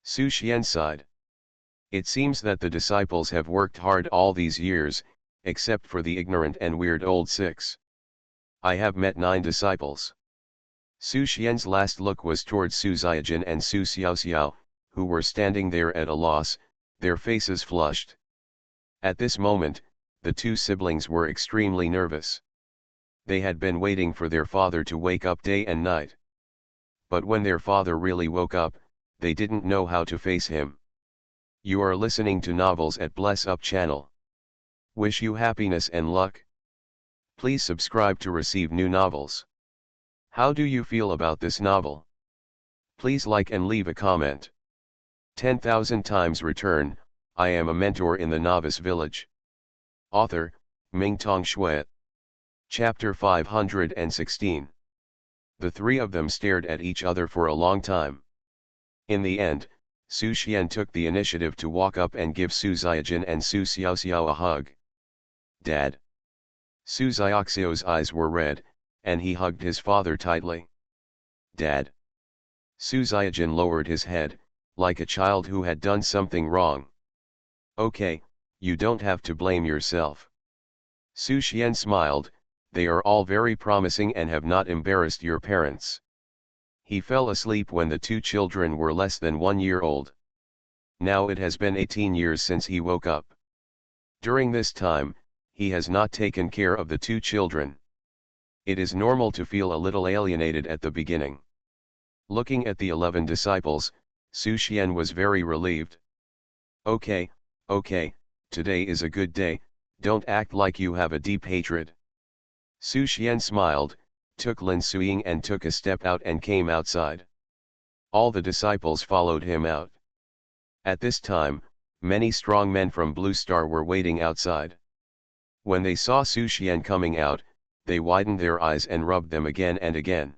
Su Xian sighed. It seems that the disciples have worked hard all these years, except for the ignorant and weird old 6. I have met 9 disciples. Su Xian's last look was towards Su Ziajin and Su Xiaoxiao, who were standing there at a loss, their faces flushed. At this moment, the 2 siblings were extremely nervous. They had been waiting for their father to wake up day and night. But when their father really woke up, they didn't know how to face him. You are listening to Novels at Bless Up channel. Wish you happiness and luck. Please subscribe to receive new novels. How do you feel about this novel? Please like and leave a comment. 10,000 times return, I am a mentor in the Novice Village. Author, Mingtong Shui. Chapter 516. The 3 of them stared at each other for a long time. In the end, Su Xian took the initiative to walk up and give Su Ziajin and Su Xiaoxiao a hug. Dad. Su Xiaoxiao's eyes were red, and he hugged his father tightly. Dad. Su Ziajin lowered his head, like a child who had done something wrong. Okay, you don't have to blame yourself. Su Xian smiled, they are all very promising and have not embarrassed your parents. He fell asleep when the 2 children were less than 1 year old. Now it has been 18 years since he woke up. During this time, he has not taken care of the 2 children. It is normal to feel a little alienated at the beginning. Looking at the 11 disciples, Su Xian was very relieved. Okay, today is a good day, don't act like you have a deep hatred. Su Xian smiled, took Lin Suiying and took a step out and came outside. All the disciples followed him out. At this time, many strong men from Blue Star were waiting outside. When they saw Su Xian coming out, they widened their eyes and rubbed them again and again.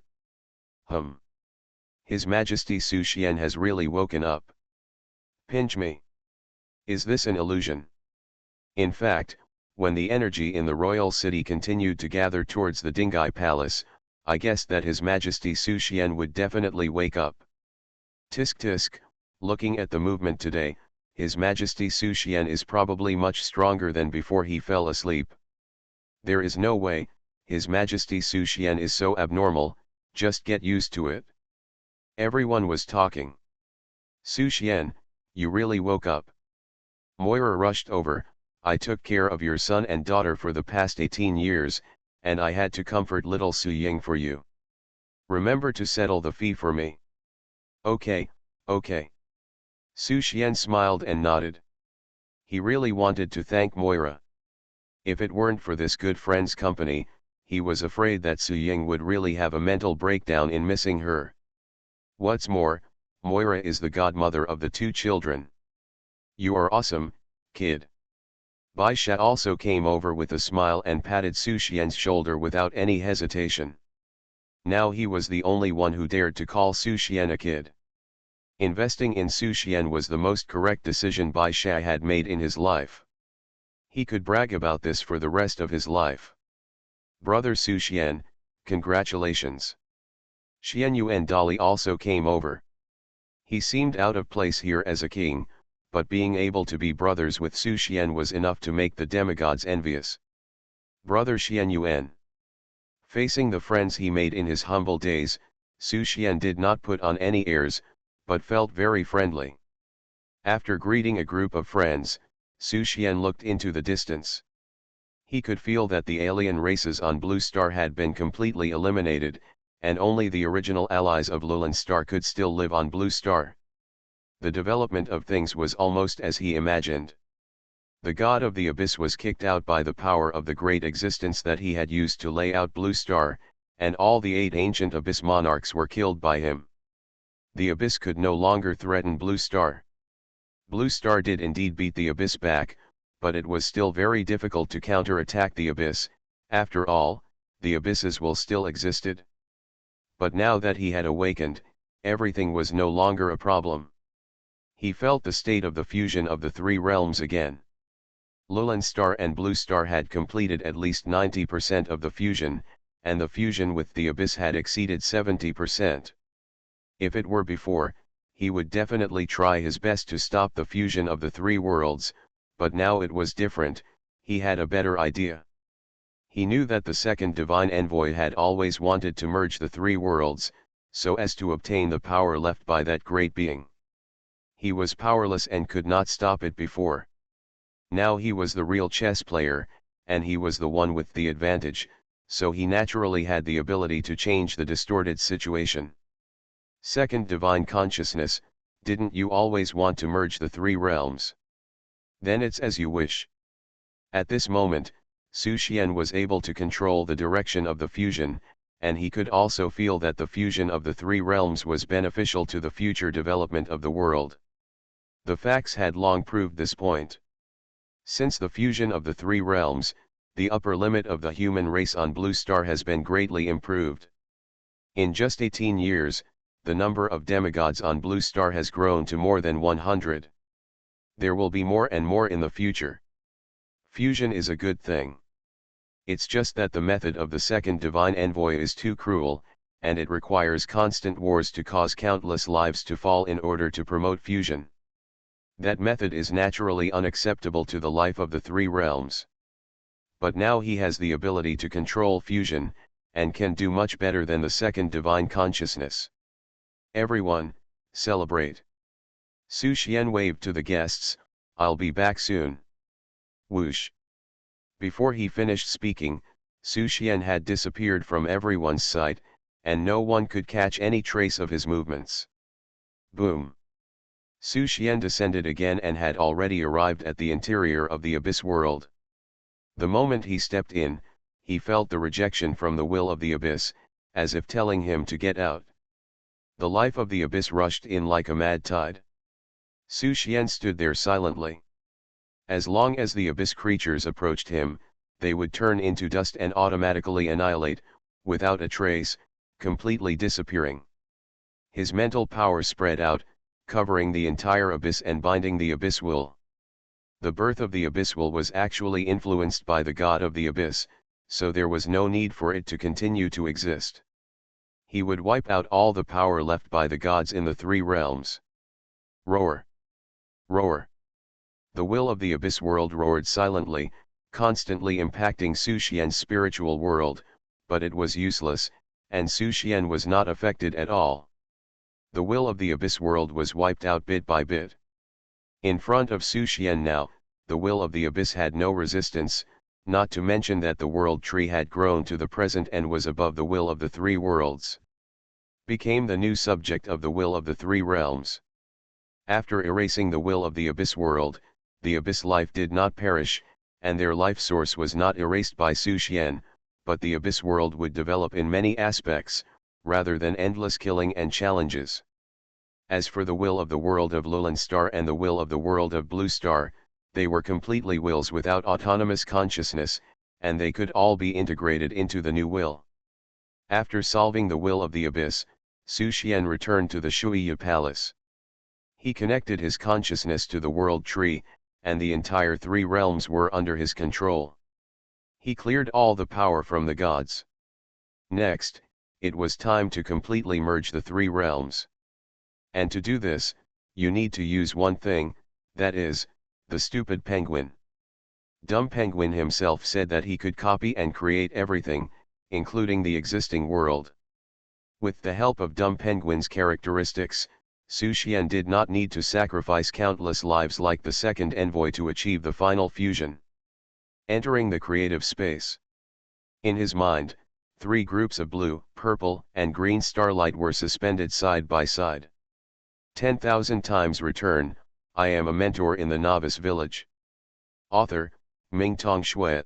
His Majesty Su Xian has really woken up. Pinch me. Is this an illusion? In fact, when the energy in the royal city continued to gather towards the Dingai Palace, I guessed that His Majesty Su Xian would definitely wake up. Tisk tisk, looking at the movement today, His Majesty Su Xian is probably much stronger than before he fell asleep. There is no way, His Majesty Su Xian is so abnormal, just get used to it. Everyone was talking. Su Xian, you really woke up. Moira rushed over, I took care of your son and daughter for the past 18 years, and I had to comfort little Su Ying for you. Remember to settle the fee for me. Okay. Su Xian smiled and nodded. He really wanted to thank Moira. If it weren't for this good friend's company, he was afraid that Su Ying would really have a mental breakdown in missing her. What's more, Moira is the godmother of the 2 children. You are awesome, kid. Bai Sha also came over with a smile and patted Su Xian's shoulder without any hesitation. Now he was the only one who dared to call Su Xian a kid. Investing in Su Xian was the most correct decision Bai Sha had made in his life. He could brag about this for the rest of his life. Brother Su Xian, congratulations. Xian Yu and Dali also came over. He seemed out of place here as a king, but being able to be brothers with Su Xian was enough to make the demigods envious. Brother Xian Yuan. Facing the friends he made in his humble days, Su Xian did not put on any airs, but felt very friendly. After greeting a group of friends, Su Xian looked into the distance. He could feel that the alien races on Blue Star had been completely eliminated, and only the original allies of Lulan Star could still live on Blue Star. The development of things was almost as he imagined. The god of the abyss was kicked out by the power of the great existence that he had used to lay out Blue Star, and all the 8 ancient abyss monarchs were killed by him. The abyss could no longer threaten Blue Star. Blue Star did indeed beat the abyss back, but it was still very difficult to counter-attack the abyss. After all, the abysses will still existed. But now that he had awakened, everything was no longer a problem. He felt the state of the fusion of the 3 realms again. Lulan Star and Blue Star had completed at least 90% of the fusion, and the fusion with the abyss had exceeded 70%. If it were before, he would definitely try his best to stop the fusion of the 3 worlds, but now it was different. He had a better idea. He knew that the second divine envoy had always wanted to merge the 3 worlds, so as to obtain the power left by that great being. He was powerless and could not stop it before. Now he was the real chess player, and he was the one with the advantage, so he naturally had the ability to change the distorted situation. Second divine consciousness, didn't you always want to merge the 3 realms? Then it's as you wish. At this moment, Su Xian was able to control the direction of the fusion, and he could also feel that the fusion of the 3 realms was beneficial to the future development of the world. The facts had long proved this point. Since the fusion of the 3 realms, the upper limit of the human race on Blue Star has been greatly improved. In just 18 years, the number of demigods on Blue Star has grown to more than 100. There will be more and more in the future. Fusion is a good thing. It's just that the method of the second divine envoy is too cruel, and it requires constant wars to cause countless lives to fall in order to promote fusion. That method is naturally unacceptable to the life of the 3 realms. But now he has the ability to control fusion, and can do much better than the second divine consciousness. Everyone, celebrate. Su Xian waved to the guests, I'll be back soon. Whoosh. Before he finished speaking, Su Xian had disappeared from everyone's sight, and no one could catch any trace of his movements. Boom. Su Xian descended again and had already arrived at the interior of the abyss world. The moment he stepped in, he felt the rejection from the will of the abyss, as if telling him to get out. The life of the abyss rushed in like a mad tide. Su Xian stood there silently. As long as the abyss creatures approached him, they would turn into dust and automatically annihilate, without a trace, completely disappearing. His mental power spread out, covering the entire abyss and binding the abyss will. The birth of the abyss will was actually influenced by the god of the abyss, so there was no need for it to continue to exist. He would wipe out all the power left by the gods in the 3 realms. Roar! Roar! The will of the abyss world roared silently, constantly impacting Su Xian's spiritual world, but it was useless, and Su Xian was not affected at all. The will of the abyss world was wiped out bit by bit. In front of Su Xian now, the will of the abyss had no resistance, not to mention that the world tree had grown to the present and was above the will of the 3 worlds. Became the new subject of the will of the 3 realms. After erasing the will of the abyss world, the abyss life did not perish, and their life source was not erased by Su Xian, but the abyss world would develop in many aspects, rather than endless killing and challenges. As for the will of the world of Lulan Star and the will of the world of Blue Star, they were completely wills without autonomous consciousness, and they could all be integrated into the new will. After solving the will of the abyss, Su Xian returned to the Shuiya Palace. He connected his consciousness to the world tree, and the entire three realms were under his control. He cleared all the power from the gods. Next, it was time to completely merge the three realms. And to do this, you need to use one thing, that is, the stupid penguin. Dumb Penguin himself said that he could copy and create everything, including the existing world. With the help of Dumb Penguin's characteristics, Su Xian did not need to sacrifice countless lives like the second envoy to achieve the final fusion. Entering the creative space. In his mind, three groups of blue, purple, and green starlight were suspended side by side. 10,000 times return, I am a mentor in the Novice Village. Author, Mingtong Shui.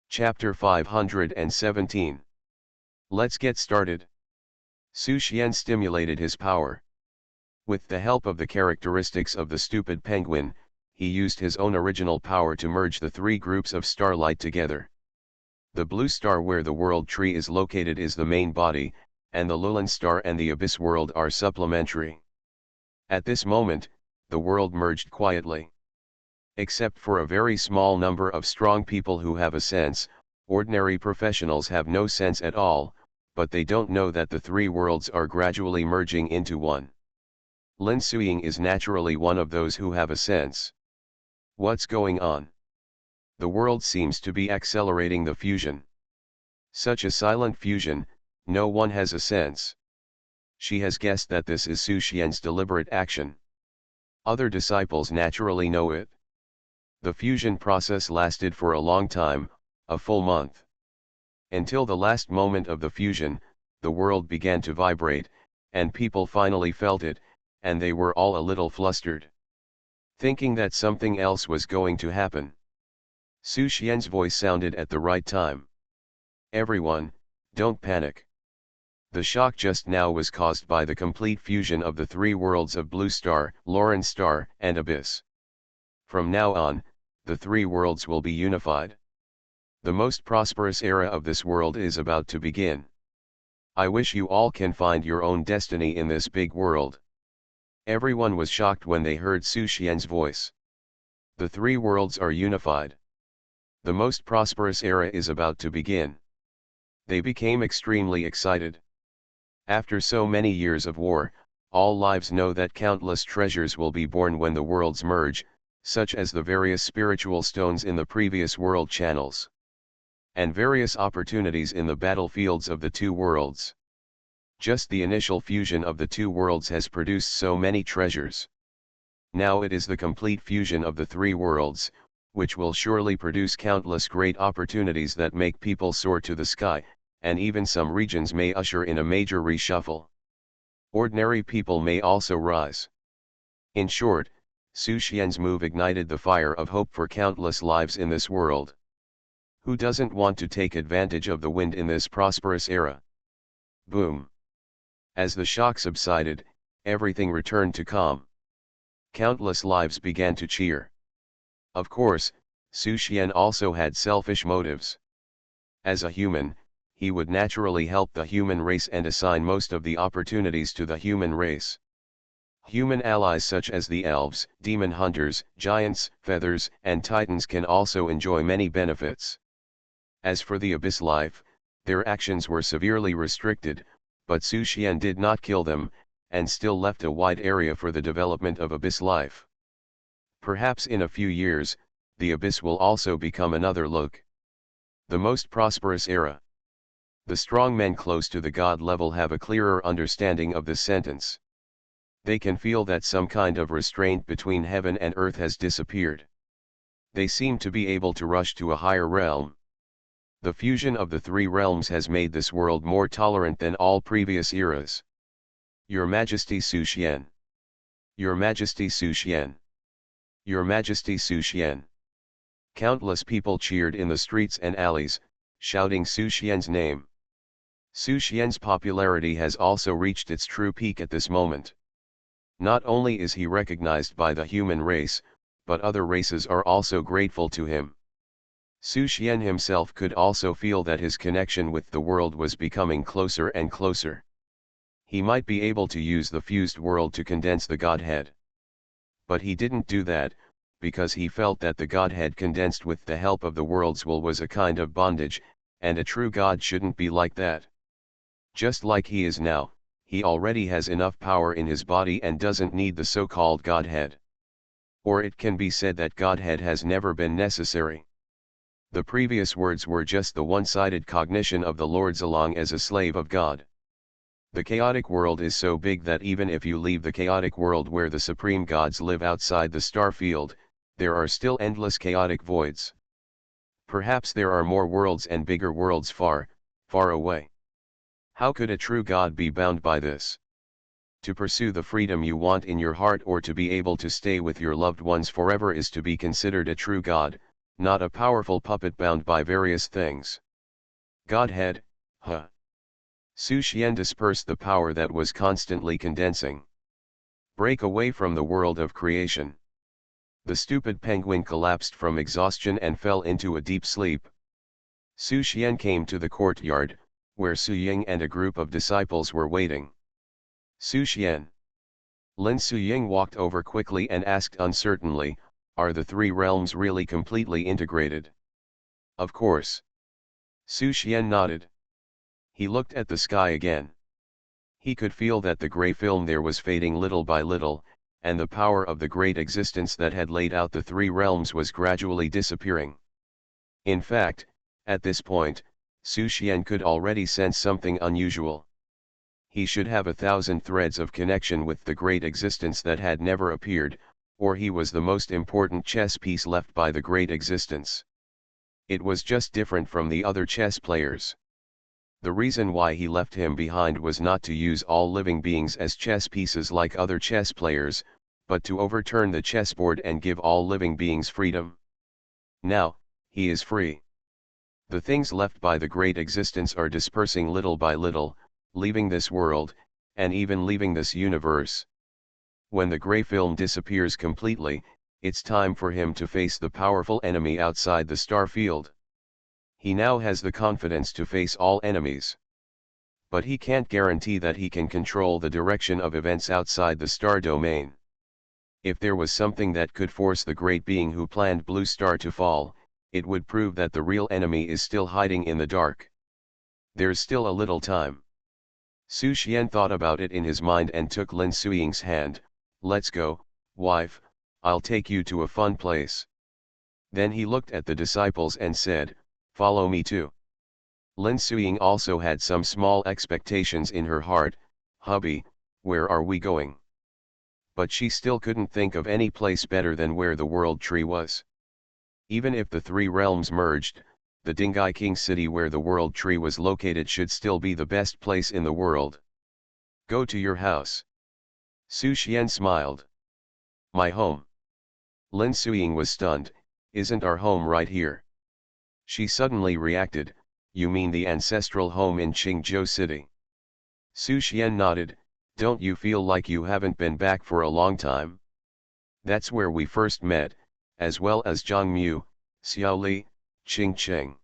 Chapter 517. Let's get started. Su Xian stimulated his power. With the help of the characteristics of the stupid penguin, he used his own original power to merge the three groups of starlight together. The blue star where the world tree is located is the main body, and the Lulan star and the abyss world are supplementary. At this moment, the world merged quietly. Except for a very small number of strong people who have a sense, ordinary professionals have no sense at all, but they don't know that the three worlds are gradually merging into one. Lin Suying is naturally one of those who have a sense. What's going on? The world seems to be accelerating the fusion. Such a silent fusion, no one has a sense. She has guessed that this is Su Xian's deliberate action. Other disciples naturally know it. The fusion process lasted for a long time, a full month. Until the last moment of the fusion, the world began to vibrate, and people finally felt it, and they were all a little flustered. Thinking that something else was going to happen. Su Xian's voice sounded at the right time. Everyone, don't panic. The shock just now was caused by the complete fusion of the three worlds of Blue Star, Lauren Star, and Abyss. From now on, the three worlds will be unified. The most prosperous era of this world is about to begin. I wish you all can find your own destiny in this big world. Everyone was shocked when they heard Su Xian's voice. The three worlds are unified. The most prosperous era is about to begin. They became extremely excited. After so many years of war, all lives know that countless treasures will be born when the worlds merge, such as the various spiritual stones in the previous world channels. And various opportunities in the battlefields of the two worlds. Just the initial fusion of the two worlds has produced so many treasures. Now it is the complete fusion of the three worlds, which will surely produce countless great opportunities that make people soar to the sky, and even some regions may usher in a major reshuffle. Ordinary people may also rise. In short, Su Xian's move ignited the fire of hope for countless lives in this world. Who doesn't want to take advantage of the wind in this prosperous era? Boom! As the shock subsided, everything returned to calm. Countless lives began to cheer. Of course, Su Xian also had selfish motives. As a human, he would naturally help the human race and assign most of the opportunities to the human race. Human allies such as the elves, demon hunters, giants, feathers, and titans can also enjoy many benefits. As for the abyss life, their actions were severely restricted, but Su Xian did not kill them, and still left a wide area for the development of abyss life. Perhaps in a few years, the abyss will also become another look. The most prosperous era. The strong men close to the god level have a clearer understanding of this sentence. They can feel that some kind of restraint between heaven and earth has disappeared. They seem to be able to rush to a higher realm. The fusion of the three realms has made this world more tolerant than all previous eras. Your Majesty Su Xian. Your Majesty Su Xian. Your Majesty Su Xian. Countless people cheered in the streets and alleys, shouting Su Xian's name. Su Xian's popularity has also reached its true peak at this moment. Not only is he recognized by the human race, but other races are also grateful to him. Su Xian himself could also feel that his connection with the world was becoming closer and closer. He might be able to use the fused world to condense the Godhead. But he didn't do that, because he felt that the Godhead condensed with the help of the world's will was a kind of bondage, and a true God shouldn't be like that. Just like he is now, he already has enough power in his body and doesn't need the so-called Godhead. Or it can be said that Godhead has never been necessary. The previous words were just the one-sided cognition of the Lord's along as a slave of God. The chaotic world is so big that even if you leave the chaotic world where the supreme gods live outside the star field, there are still endless chaotic voids. Perhaps there are more worlds and bigger worlds far, far away. How could a true God be bound by this? To pursue the freedom you want in your heart or to be able to stay with your loved ones forever is to be considered a true God, not a powerful puppet bound by various things. Godhead, huh? Su Xian dispersed the power that was constantly condensing. Break away from the world of creation. The stupid penguin collapsed from exhaustion and fell into a deep sleep. Su Xian came to the courtyard, where Su Ying and a group of disciples were waiting. Su Xian. Lin Su Ying walked over quickly and asked uncertainly, "Are the three realms really completely integrated?" "Of course." Su Xian nodded. He looked at the sky again. He could feel that the gray film there was fading little by little, and the power of the great existence that had laid out the three realms was gradually disappearing. In fact, at this point, Su Xian could already sense something unusual. He should have 1,000 threads of connection with the great existence that had never appeared, or he was the most important chess piece left by the great existence. It was just different from the other chess players. The reason why he left him behind was not to use all living beings as chess pieces like other chess players, but to overturn the chessboard and give all living beings freedom. Now, he is free. The things left by the great existence are dispersing little by little, leaving this world, and even leaving this universe. When the gray film disappears completely, it's time for him to face the powerful enemy outside the star field. He now has the confidence to face all enemies. But he can't guarantee that he can control the direction of events outside the star domain. If there was something that could force the great being who planned Blue Star to fall, it would prove that the real enemy is still hiding in the dark. There's still a little time. Su Xian thought about it in his mind and took Lin Suying's hand. "Let's go, wife, I'll take you to a fun place." Then he looked at the disciples and said, "Follow me too." Lin Suying also had some small expectations in her heart. "Hubby, where are we going?" But she still couldn't think of any place better than where the world tree was. Even if the three realms merged, the Dingai King city where the world tree was located should still be the best place in the world. "Go to your house." Su Xian smiled. "My home?" Lin Suying was stunned. "Isn't our home right here?" She suddenly reacted, "You mean the ancestral home in Qingzhou City?" Su Xian nodded. "Don't you feel like you haven't been back for a long time? That's where we first met, as well as Zhangmu, Xiaoli, Qingcheng.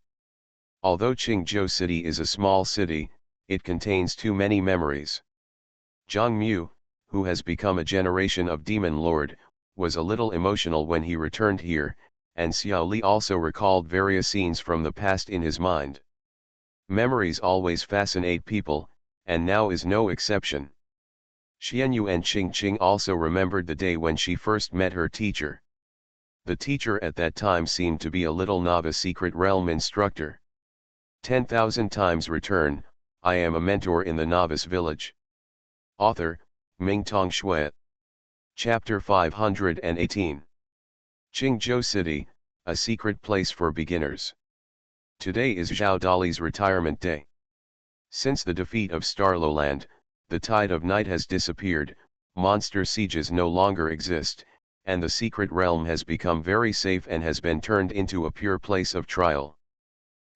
Although Qingzhou City is a small city, it contains too many memories." Zhangmu, who has become a generation of demon lord, was a little emotional when he returned here, and Xiaoli also recalled various scenes from the past in his mind. Memories always fascinate people, and now is no exception. Xianyu and Qingqing also remembered the day when she first met her teacher. The teacher at that time seemed to be a little novice secret realm instructor. 10,000 times return, I am a mentor in the Novice Village. Author, Mingtong Shui. Chapter 518. Qingzhou City, a secret place for beginners. Today is Zhao Dali's retirement day. Since the defeat of Starlowland, the tide of night has disappeared, monster sieges no longer exist, and the secret realm has become very safe and has been turned into a pure place of trial.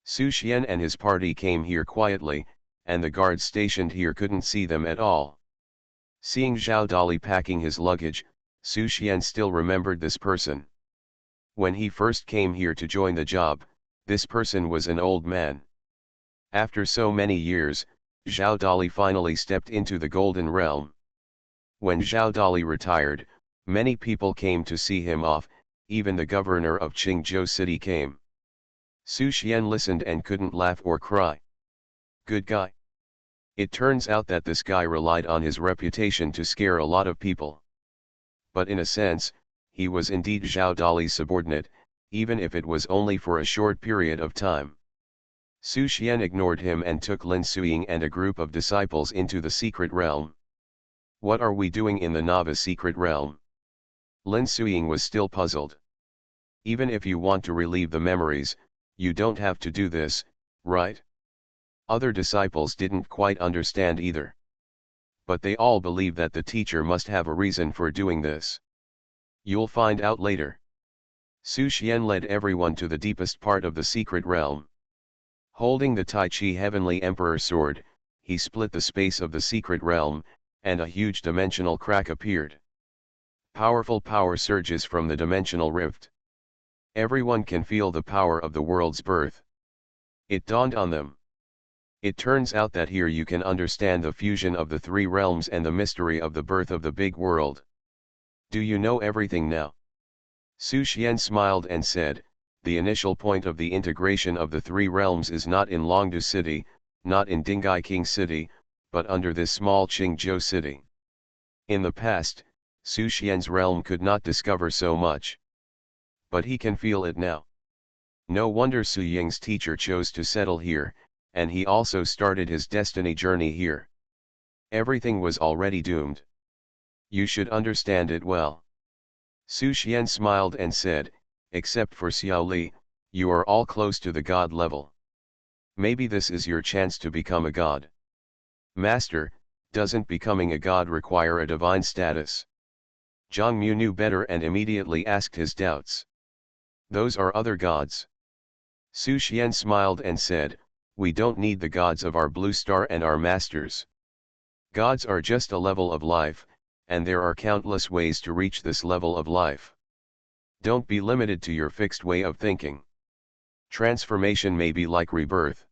Su Xian and his party came here quietly, and the guards stationed here couldn't see them at all. Seeing Zhao Dali packing his luggage, Su Xian still remembered this person. When he first came here to join the job, this person was an old man. After so many years, Zhao Dali finally stepped into the Golden Realm. When Zhao Dali retired, Many people came to see him off, even the governor of Qingzhou City came. Su Xian listened and couldn't laugh or cry. Good guy. It turns out that this guy relied on his reputation to scare a lot of people. But in a sense, he was indeed Zhao Dali's subordinate, even if it was only for a short period of time. Su Xian ignored him and took Lin Suiying and a group of disciples into the secret realm. What are we doing in the novice secret realm? Lin Suiying was still puzzled. Even if you want to relieve the memories, you don't have to do this, right? Other disciples didn't quite understand either. But they all believe that the teacher must have a reason for doing this. You'll find out later. Su Xian led everyone to the deepest part of the secret realm. Holding the Tai Chi Heavenly Emperor sword, he split the space of the secret realm, and a huge dimensional crack appeared. Powerful power surges from the dimensional rift. Everyone can feel the power of the world's birth. It dawned on them. It turns out that here you can understand the fusion of the three realms and the mystery of the birth of the big world. Do you know everything now? Su Xian smiled and said, the initial point of the integration of the three realms is not in Longdu City, not in Dingai King City, but under this small Qingzhou City. In the past, Su Xian's realm could not discover so much. But he can feel it now. No wonder Su Ying's teacher chose to settle here, and he also started his destiny journey here. Everything was already doomed. You should understand it well. Su Xian smiled and said, except for Xiao Li, you are all close to the god level. Maybe this is your chance to become a god. Master, doesn't becoming a god require a divine status? Zhang Mu knew better and immediately asked his doubts. Those are other gods. Su Xian smiled and said, we don't need the gods of our blue star and our masters. Gods are just a level of life, and there are countless ways to reach this level of life. Don't be limited to your fixed way of thinking. Transformation may be like rebirth.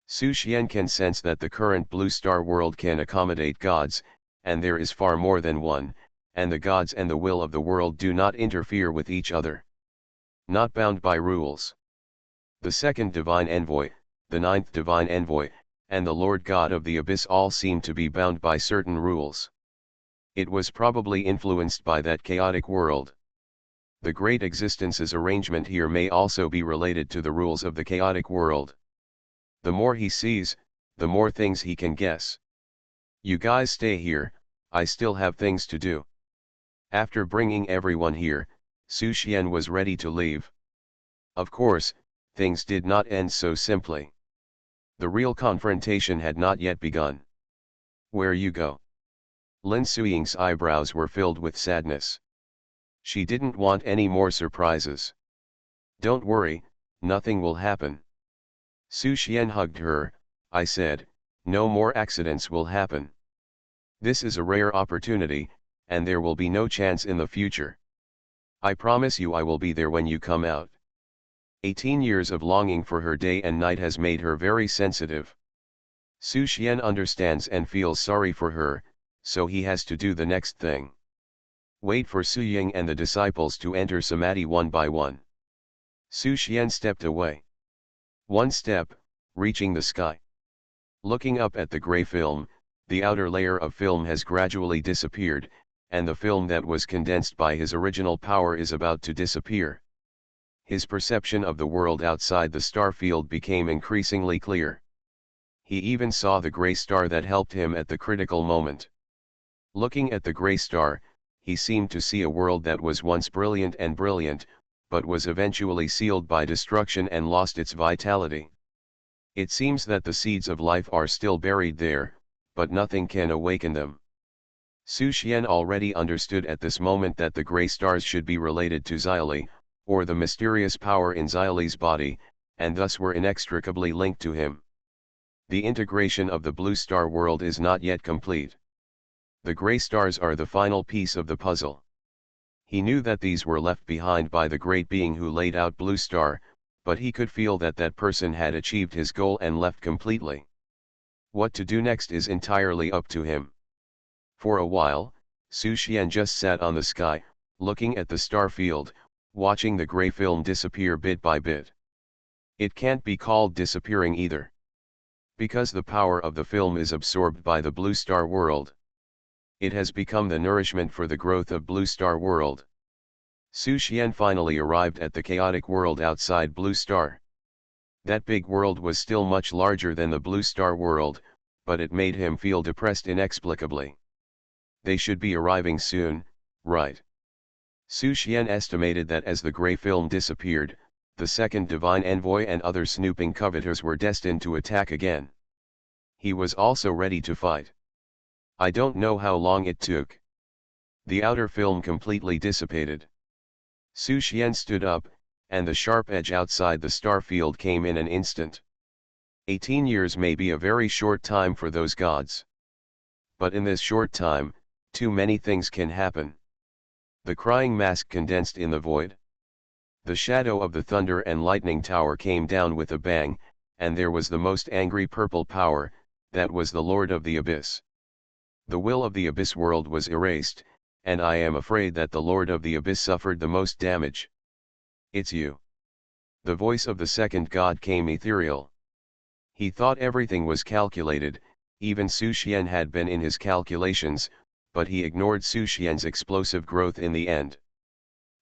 Su Xian can sense that the current blue star world can accommodate gods, and there is far more than one, and the gods and the will of the world do not interfere with each other. Not bound by rules. The second divine envoy, the ninth divine envoy, and the Lord God of the Abyss all seem to be bound by certain rules. It was probably influenced by that chaotic world. The great existence's arrangement here may also be related to the rules of the chaotic world. The more he sees, the more things he can guess. You guys stay here, I still have things to do. After bringing everyone here, Su Xian was ready to leave. Of course, things did not end so simply. The real confrontation had not yet begun. Where you go? Lin Suiying's eyebrows were filled with sadness. She didn't want any more surprises. Don't worry, nothing will happen. Su Xian hugged her. I said, no more accidents will happen. This is a rare opportunity, and there will be no chance in the future. I promise you I will be there when you come out. 18 years of longing for her day and night has made her very sensitive. Su Xian understands and feels sorry for her, so he has to do the next thing. Wait for Su Ying and the disciples to enter Samadhi one by one. Su Xian stepped away. One step, reaching the sky. Looking up at the gray film, the outer layer of film has gradually disappeared, and the film that was condensed by his original power is about to disappear. His perception of the world outside the star field became increasingly clear. He even saw the gray star that helped him at the critical moment. Looking at the gray star, he seemed to see a world that was once brilliant, but was eventually sealed by destruction and lost its vitality. It seems that the seeds of life are still buried there, but nothing can awaken them. Su Xian already understood at this moment that the gray stars should be related to Xiaoli, or the mysterious power in Xiaoli's body, and thus were inextricably linked to him. The integration of the blue star world is not yet complete. The gray stars are the final piece of the puzzle. He knew that these were left behind by the great being who laid out blue star, but he could feel that that person had achieved his goal and left completely. What to do next is entirely up to him. For a while, Su Xian just sat on the sky, looking at the star field, watching the gray film disappear bit by bit. It can't be called disappearing either, because the power of the film is absorbed by the blue star world. It has become the nourishment for the growth of blue star world. Su Xian finally arrived at the chaotic world outside blue star. That big world was still much larger than the blue star world, but it made him feel depressed inexplicably. They should be arriving soon, right? Su Xian estimated that as the gray film disappeared, the second divine envoy and other snooping coveters were destined to attack again. He was also ready to fight. I don't know how long it took. The outer film completely dissipated. Su Xian stood up, and the sharp edge outside the star field came in an instant. 18 years may be a very short time for those gods. But in this short time, too many things can happen. The crying mask condensed in the void. The shadow of the thunder and lightning tower came down with a bang, and there was the most angry purple power, that was the Lord of the Abyss. The will of the Abyss world was erased, and I am afraid that the Lord of the Abyss suffered the most damage. It's you. The voice of the second god came ethereal. He thought everything was calculated, even Su Xian had been in his calculations, but he ignored Su Xian's explosive growth in the end.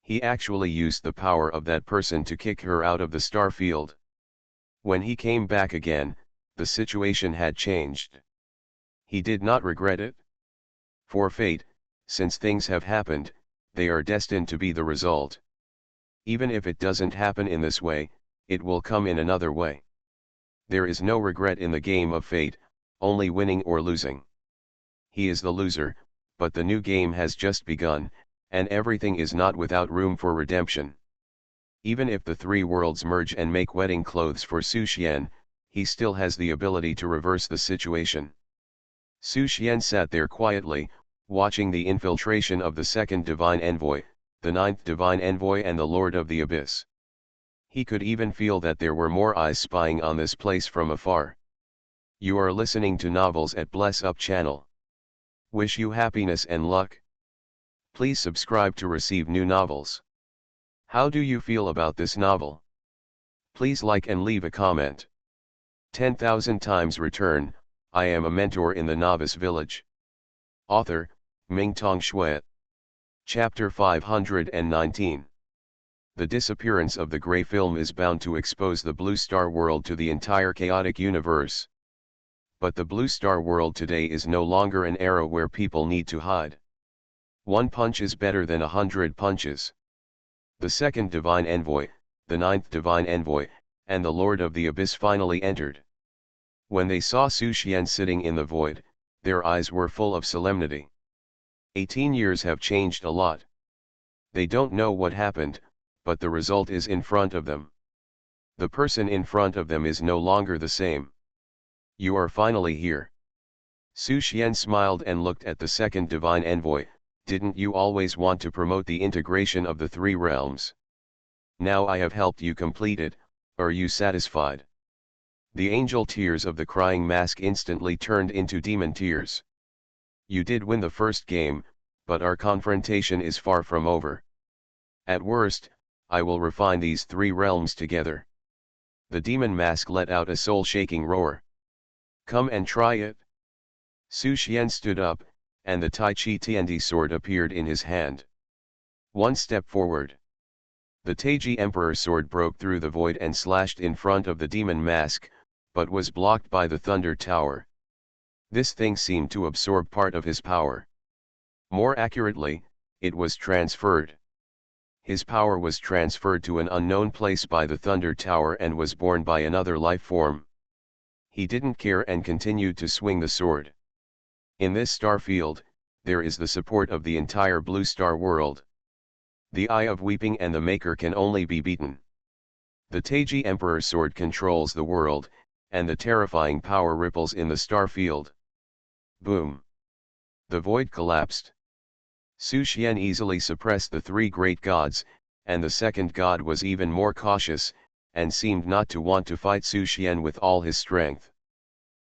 He actually used the power of that person to kick her out of the star field. When he came back again, the situation had changed. He did not regret it. For fate, since things have happened, they are destined to be the result. Even if it doesn't happen in this way, it will come in another way. There is no regret in the game of fate, only winning or losing. He is the loser, but the new game has just begun, and everything is not without room for redemption. Even if the three worlds merge and make wedding clothes for Su Xian, he still has the ability to reverse the situation. Su Xian sat there quietly, watching the infiltration of the second divine envoy, the ninth divine envoy and the Lord of the Abyss. He could even feel that there were more eyes spying on this place from afar. You are listening to Novels at Bless Up channel. Wish you happiness and luck. Please subscribe to receive new novels. How do you feel about this novel? Please like and leave a comment. 10,000 times return, I am a mentor in the Novice Village. Author, Mingtong Shui. Chapter 519. The disappearance of the gray film is bound to expose the blue star world to the entire chaotic universe. But the blue star world today is no longer an era where people need to hide. One punch is better than 100 punches. The second divine envoy, the ninth divine envoy, and the Lord of the Abyss finally entered. When they saw Su Xian sitting in the void, their eyes were full of solemnity. 18 years have changed a lot. They don't know what happened, but the result is in front of them. The person in front of them is no longer the same. You are finally here. Su Xian smiled and looked at the second divine envoy. Didn't you always want to promote the integration of the three realms? Now I have helped you complete it, are you satisfied? The angel tears of the crying mask instantly turned into demon tears. You did win the first game, but our confrontation is far from over. At worst, I will refine these three realms together. The demon mask let out a soul-shaking roar. Come and try it. Su Xian stood up, and the Tai Chi Tiandi sword appeared in his hand. One step forward. The Taiji Emperor sword broke through the void and slashed in front of the demon mask, but was blocked by the Thunder Tower. This thing seemed to absorb part of his power. More accurately, it was transferred. His power was transferred to an unknown place by the Thunder Tower and was borne by another life form. He didn't care and continued to swing the sword. In this star field, there is the support of the entire blue star world. The Eye of Weeping and the Maker can only be beaten. The Taiji Emperor sword controls the world, and the terrifying power ripples in the star field. Boom! The void collapsed. Su Xian easily suppressed the three great gods, and the second god was even more cautious, and seemed not to want to fight Su Xian with all his strength.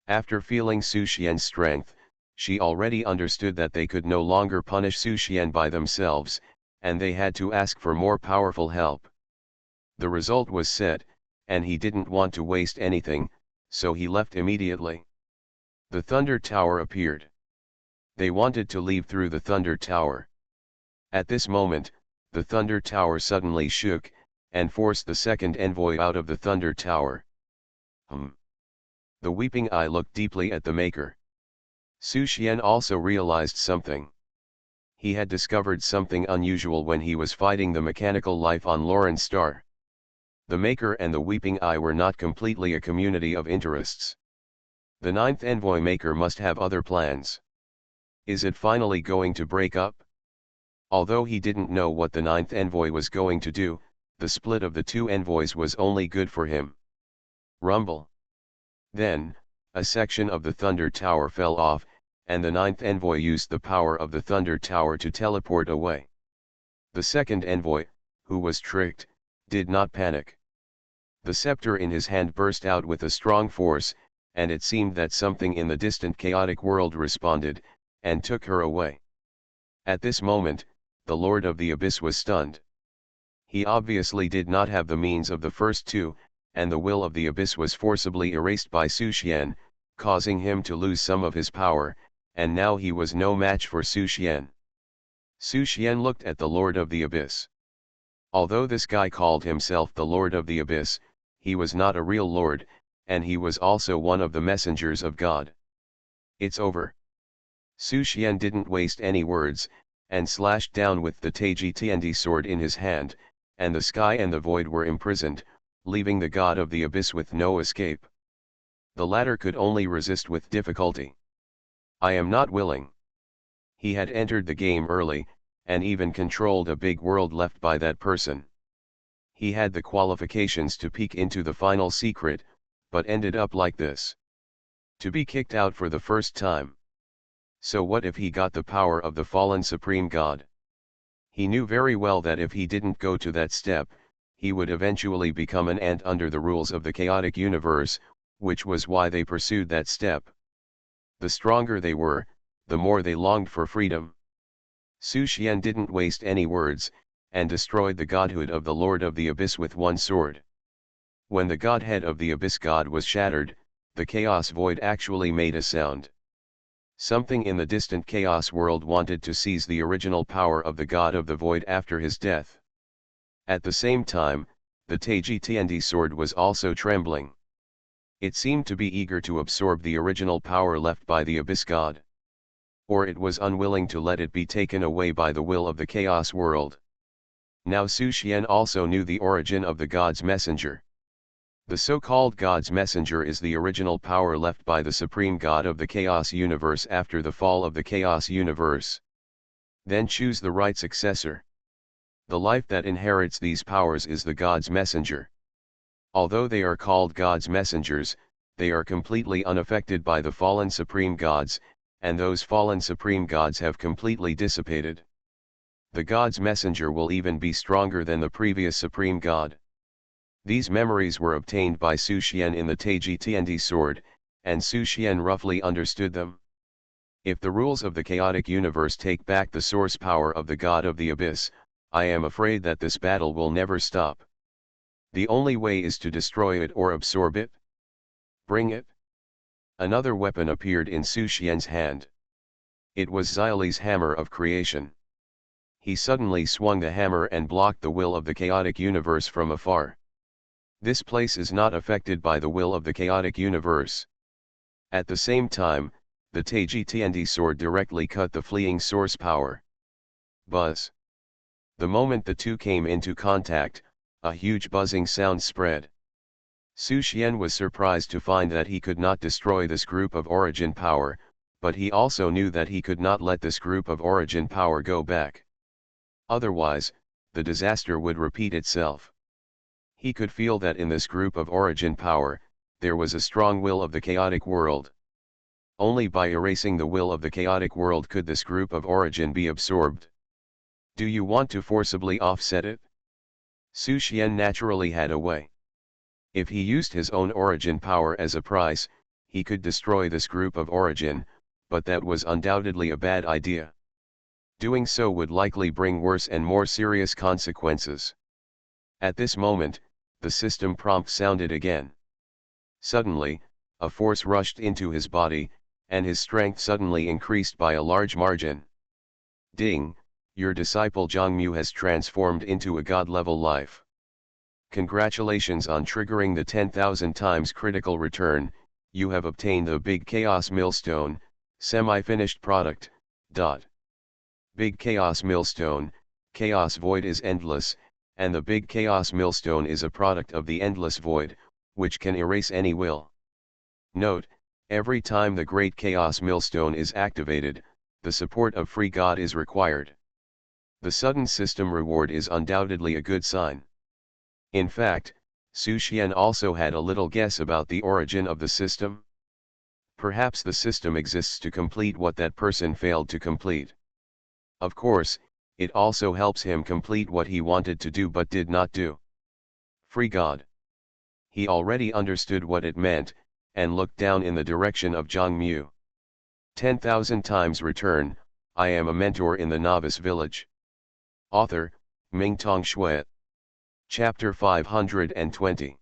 After feeling Su Xian's strength, She already understood that they could no longer punish Su Xian by themselves, and they had to ask for more powerful help. The result was set, and he didn't want to waste anything, so he left immediately. The Thunder Tower appeared. They wanted to leave through the Thunder Tower. At this moment, the Thunder Tower suddenly shook, and forced the second envoy out of the Thunder Tower. The Weeping Eye looked deeply at the Maker. Su Xian also realized something. He had discovered something unusual when he was fighting the mechanical life on Lawrence Star. The Maker and the Weeping Eye were not completely a community of interests. The ninth envoy Maker must have other plans. Is it finally going to break up? Although he didn't know what the ninth envoy was going to do, the split of the two envoys was only good for him. Rumble. Then, a section of the Thunder Tower fell off, and the ninth envoy used the power of the Thunder Tower to teleport away. The second envoy, who was tricked, did not panic. The scepter in his hand burst out with a strong force, and it seemed that something in the distant chaotic world responded, and took her away. At this moment, the Lord of the Abyss was stunned. He obviously did not have the means of the first two, and the will of the Abyss was forcibly erased by Su Xian, causing him to lose some of his power, and now he was no match for Su Xian. Su Xian looked at the Lord of the Abyss. Although this guy called himself the Lord of the Abyss, he was not a real lord, and he was also one of the messengers of God. It's over. Su Xian didn't waste any words, and slashed down with the Taiji Tiandi sword in his hand, and the sky and the void were imprisoned, leaving the god of the abyss with no escape. The latter could only resist with difficulty. I am not willing. He had entered the game early, and even controlled a big world left by that person. He had the qualifications to peek into the final secret, but ended up like this. To be kicked out for the first time. So what if he got the power of the fallen supreme god? He knew very well that if he didn't go to that step, he would eventually become an ant under the rules of the chaotic universe, which was why they pursued that step. The stronger they were, the more they longed for freedom. Su Xian didn't waste any words, and destroyed the godhood of the Lord of the Abyss with one sword. When the godhead of the Abyss god was shattered, the chaos void actually made a sound. Something in the distant chaos world wanted to seize the original power of the god of the void after his death. At the same time, the Taiji Tiandi sword was also trembling. It seemed to be eager to absorb the original power left by the Abyss God. Or it was unwilling to let it be taken away by the will of the chaos world. Now Su Xian also knew the origin of the God's messenger. The so-called God's messenger is the original power left by the supreme God of the chaos universe after the fall of the chaos universe. Then choose the right successor. The life that inherits these powers is the God's messenger. Although they are called God's messengers, they are completely unaffected by the fallen supreme gods, and those fallen supreme gods have completely dissipated. The God's messenger will even be stronger than the previous supreme god. These memories were obtained by Su Xian in the Taiji Tiandi sword, and Su Xian roughly understood them. If the rules of the chaotic universe take back the source power of the god of the abyss, I am afraid that this battle will never stop. The only way is to destroy it or absorb it. Bring it. Another weapon appeared in Su Xian's hand. It was Xyli's hammer of creation. He suddenly swung the hammer and blocked the will of the chaotic universe from afar. This place is not affected by the will of the chaotic universe. At the same time, the Taiji Tiandi sword directly cut the fleeing source power. Buzz. The moment the two came into contact, a huge buzzing sound spread. Su Xian was surprised to find that he could not destroy this group of origin power, but he also knew that he could not let this group of origin power go back. Otherwise, the disaster would repeat itself. He could feel that in this group of origin power, there was a strong will of the chaotic world. Only by erasing the will of the chaotic world could this group of origin be absorbed. Do you want to forcibly offset it? Su Xian naturally had a way. If he used his own origin power as a price, he could destroy this group of origin, but that was undoubtedly a bad idea. Doing so would likely bring worse and more serious consequences. At this moment, the system prompt sounded again. Suddenly, a force rushed into his body, and his strength suddenly increased by a large margin. Ding, your disciple Zhangmu has transformed into a god-level life. Congratulations on triggering the 10,000 times critical return, you have obtained the Big Chaos Millstone, semi-finished product. Big Chaos Millstone, Chaos Void is endless, and the Big Chaos Millstone is a product of the Endless Void, which can erase any will. Note, every time the Great Chaos Millstone is activated, the support of Free God is required. The sudden system reward is undoubtedly a good sign. In fact, Su Xian also had a little guess about the origin of the system. Perhaps the system exists to complete what that person failed to complete. Of course, it also helps him complete what he wanted to do but did not do. Free God. He already understood what it meant, and looked down in the direction of Zhangmu. 10,000 times return, I am a mentor in the Novice Village. Author, Mingtong Shui. Chapter 520.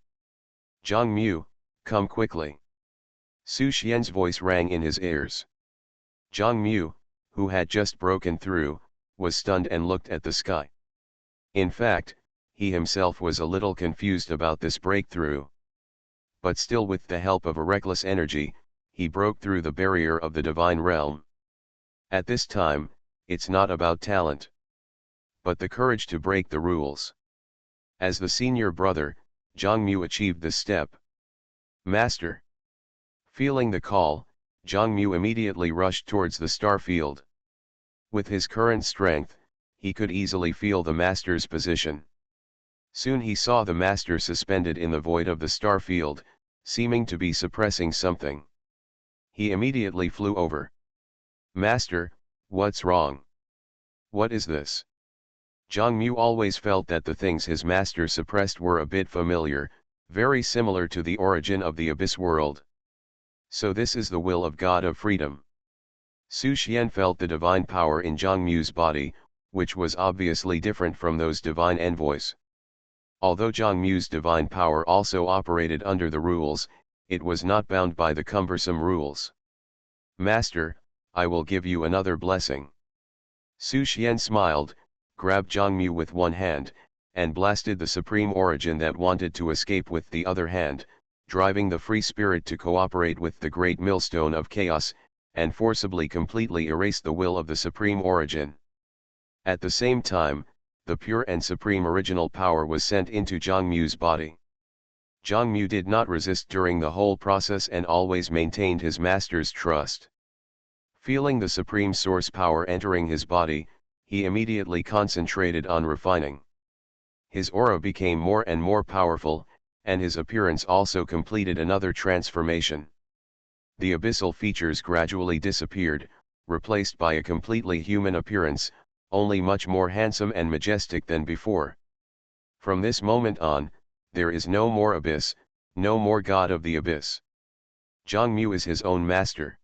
Zhangmu, come quickly. Su Xian's voice rang in his ears. Zhangmu, who had just broken through, was stunned and looked at the sky. In fact, he himself was a little confused about this breakthrough. But still, with the help of a reckless energy, he broke through the barrier of the divine realm. At this time, it's not about talent, but the courage to break the rules. As the senior brother, Zhangmu achieved this step. Master. Feeling the call, Zhangmu immediately rushed towards the star field. With his current strength, he could easily feel the master's position. Soon he saw the master suspended in the void of the star field, seeming to be suppressing something. He immediately flew over. Master, what's wrong? What is this? Zhangmu always felt that the things his master suppressed were a bit familiar, very similar to the origin of the Abyss world. So this is the will of God of freedom. Su Xian felt the divine power in Zhangmu's body, which was obviously different from those divine envoys. Although Zhangmu's divine power also operated under the rules, it was not bound by the cumbersome rules. Master, I will give you another blessing. Su Xian smiled, grabbed Zhangmu with one hand, and blasted the supreme origin that wanted to escape with the other hand, driving the free spirit to cooperate with the great millstone of chaos, and forcibly completely erase the will of the supreme origin. At the same time, the pure and supreme original power was sent into Zhangmu's body. Zhangmu did not resist during the whole process and always maintained his master's trust. Feeling the supreme source power entering his body, he immediately concentrated on refining. His aura became more and more powerful, and his appearance also completed another transformation. The abyssal features gradually disappeared, replaced by a completely human appearance, only much more handsome and majestic than before. From this moment on, there is no more abyss, no more god of the abyss. Zhangmu is his own master.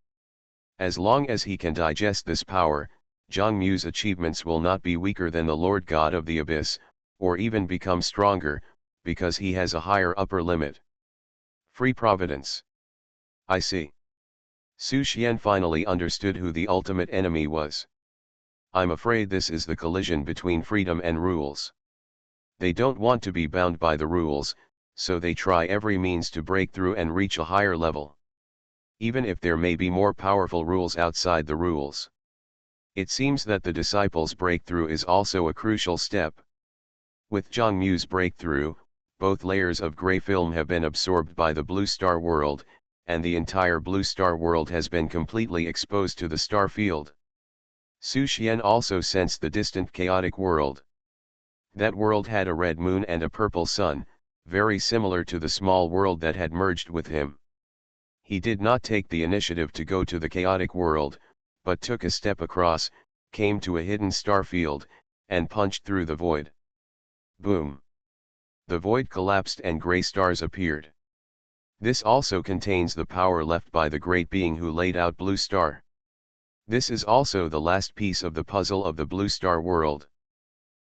As long as he can digest this power, Zhangmu's achievements will not be weaker than the Lord God of the Abyss, or even become stronger, because he has a higher upper limit. Free Providence. I see. Su Xian finally understood who the ultimate enemy was. I'm afraid this is the collision between freedom and rules. They don't want to be bound by the rules, so they try every means to break through and reach a higher level. Even if there may be more powerful rules outside the rules. It seems that the disciples' breakthrough is also a crucial step. With Zhangmu's breakthrough, both layers of gray film have been absorbed by the blue star world, and the entire blue star world has been completely exposed to the star field. Su Xian also sensed the distant chaotic world. That world had a red moon and a purple sun, very similar to the small world that had merged with him. He did not take the initiative to go to the chaotic world, but took a step across, came to a hidden star field, and punched through the void. Boom! The void collapsed and gray stars appeared. This also contains the power left by the great being who laid out Blue Star. This is also the last piece of the puzzle of the Blue Star world.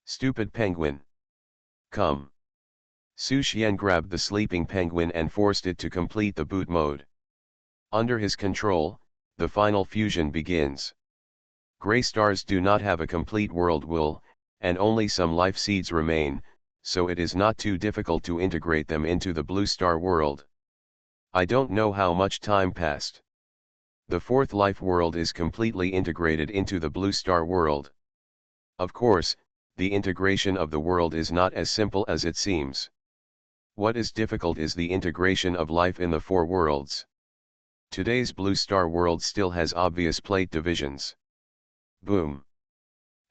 Stupid penguin. Come. Su Xian grabbed the sleeping penguin and forced it to complete the boot mode. Under his control, the final fusion begins. Gray stars do not have a complete world wool, and only some life seeds remain, so it is not too difficult to integrate them into the Blue Star world. I don't know how much time passed. The fourth life world is completely integrated into the Blue Star world. Of course, the integration of the world is not as simple as it seems. What is difficult is the integration of life in the four worlds. Today's Blue Star world still has obvious plate divisions. Boom.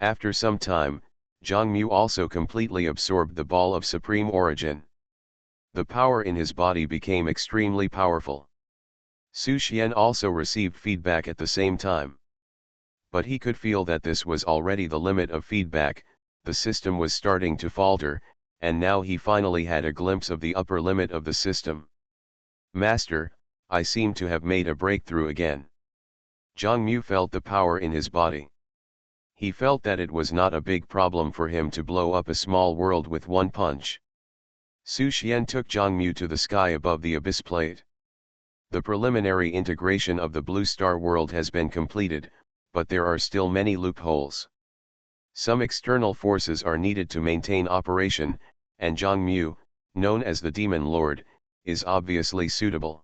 After some time, Zhongmu also completely absorbed the ball of supreme origin. The power in his body became extremely powerful. Su Xian also received feedback at the same time. But he could feel that this was already the limit of feedback, the system was starting to falter, and now he finally had a glimpse of the upper limit of the system. Master, I seem to have made a breakthrough again. Zhongmu felt the power in his body. He felt that it was not a big problem for him to blow up a small world with one punch. Su Xian took Zhongmu to the sky above the abyss plate. The preliminary integration of the Blue Star world has been completed, but there are still many loopholes. Some external forces are needed to maintain operation, and Zhongmu, known as the Demon Lord, is obviously suitable.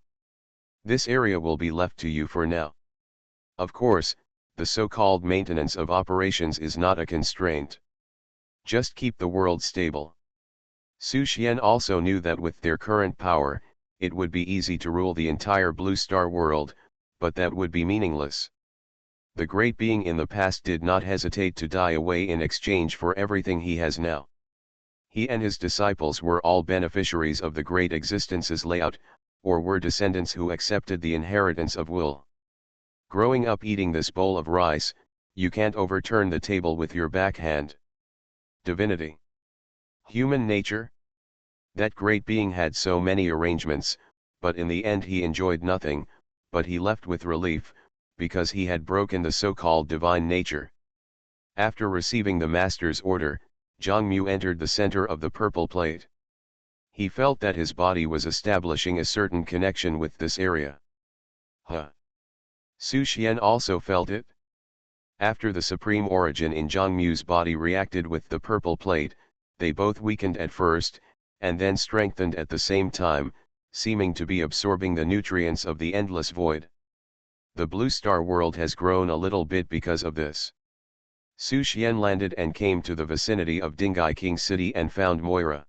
This area will be left to you for now. Of course, the so-called maintenance of operations is not a constraint. Just keep the world stable. Su Xian also knew that with their current power, it would be easy to rule the entire Blue Star world, but that would be meaningless. The great being in the past did not hesitate to die away in exchange for everything he has now. He and his disciples were all beneficiaries of the great existence's layout, or were descendants who accepted the inheritance of will. Growing up eating this bowl of rice, you can't overturn the table with your backhand. Divinity. Human nature? That great being had so many arrangements, but in the end he enjoyed nothing, but he left with relief, because he had broken the so-called divine nature. After receiving the master's order, Zhongmu entered the center of the purple plate. He felt that his body was establishing a certain connection with this area. Su Xian also felt it. After the supreme origin in Zhongmu's body reacted with the purple plate, they both weakened at first, and then strengthened at the same time, seeming to be absorbing the nutrients of the endless void. The Blue Star world has grown a little bit because of this. Su Xian landed and came to the vicinity of Dingai King City and found Moira.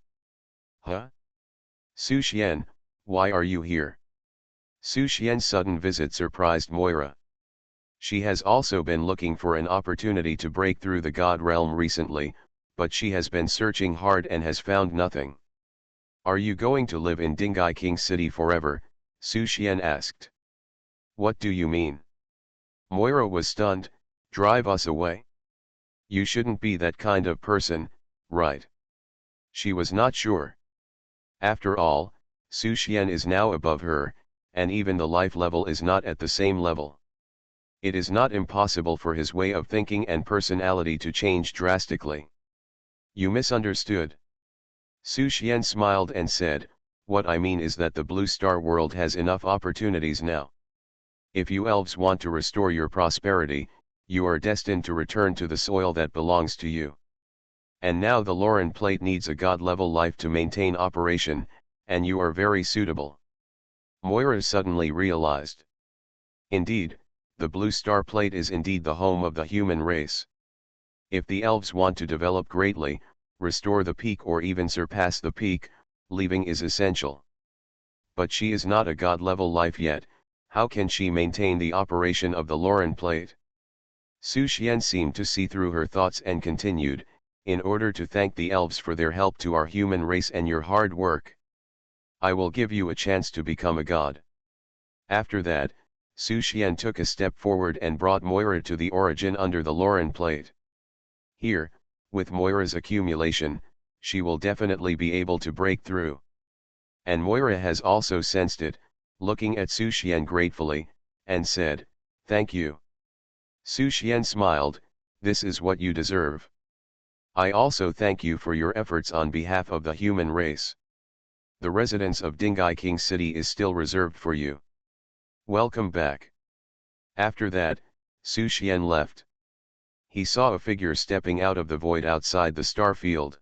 Su Xian, why are you here? Su Xian's sudden visit surprised Moira. She has also been looking for an opportunity to break through the God realm recently, but she has been searching hard and has found nothing. Are you going to live in Dingai King City forever? Su Xian asked. What do you mean? Moira was stunned. Drive us away? You shouldn't be that kind of person, right? She was not sure. After all, Su Xian is now above her, and even the life level is not at the same level. It is not impossible for his way of thinking and personality to change drastically. You misunderstood. Su Xian smiled and said, what I mean is that the Blue Star world has enough opportunities now. If you elves want to restore your prosperity, you are destined to return to the soil that belongs to you. And now the Lauren plate needs a god-level life to maintain operation, and you are very suitable. Moira suddenly realized. Indeed, the Blue Star plate is indeed the home of the human race. If the elves want to develop greatly, restore the peak or even surpass the peak, leaving is essential. But she is not a god-level life yet, how can she maintain the operation of the Lauren plate? Su Xian seemed to see through her thoughts and continued, in order to thank the elves for their help to our human race and your hard work. I will give you a chance to become a god. After that, Su Xian took a step forward and brought Moira to the origin under the Lauren plate. Here, with Moira's accumulation, she will definitely be able to break through. And Moira has also sensed it, looking at Su Xian gratefully, and said, thank you. Su Xian smiled, "This is what you deserve. I also thank you for your efforts on behalf of the human race. The residence of Dingai King City is still reserved for you. Welcome back." After that, Su Xian left. He saw a figure stepping out of the void outside the star field.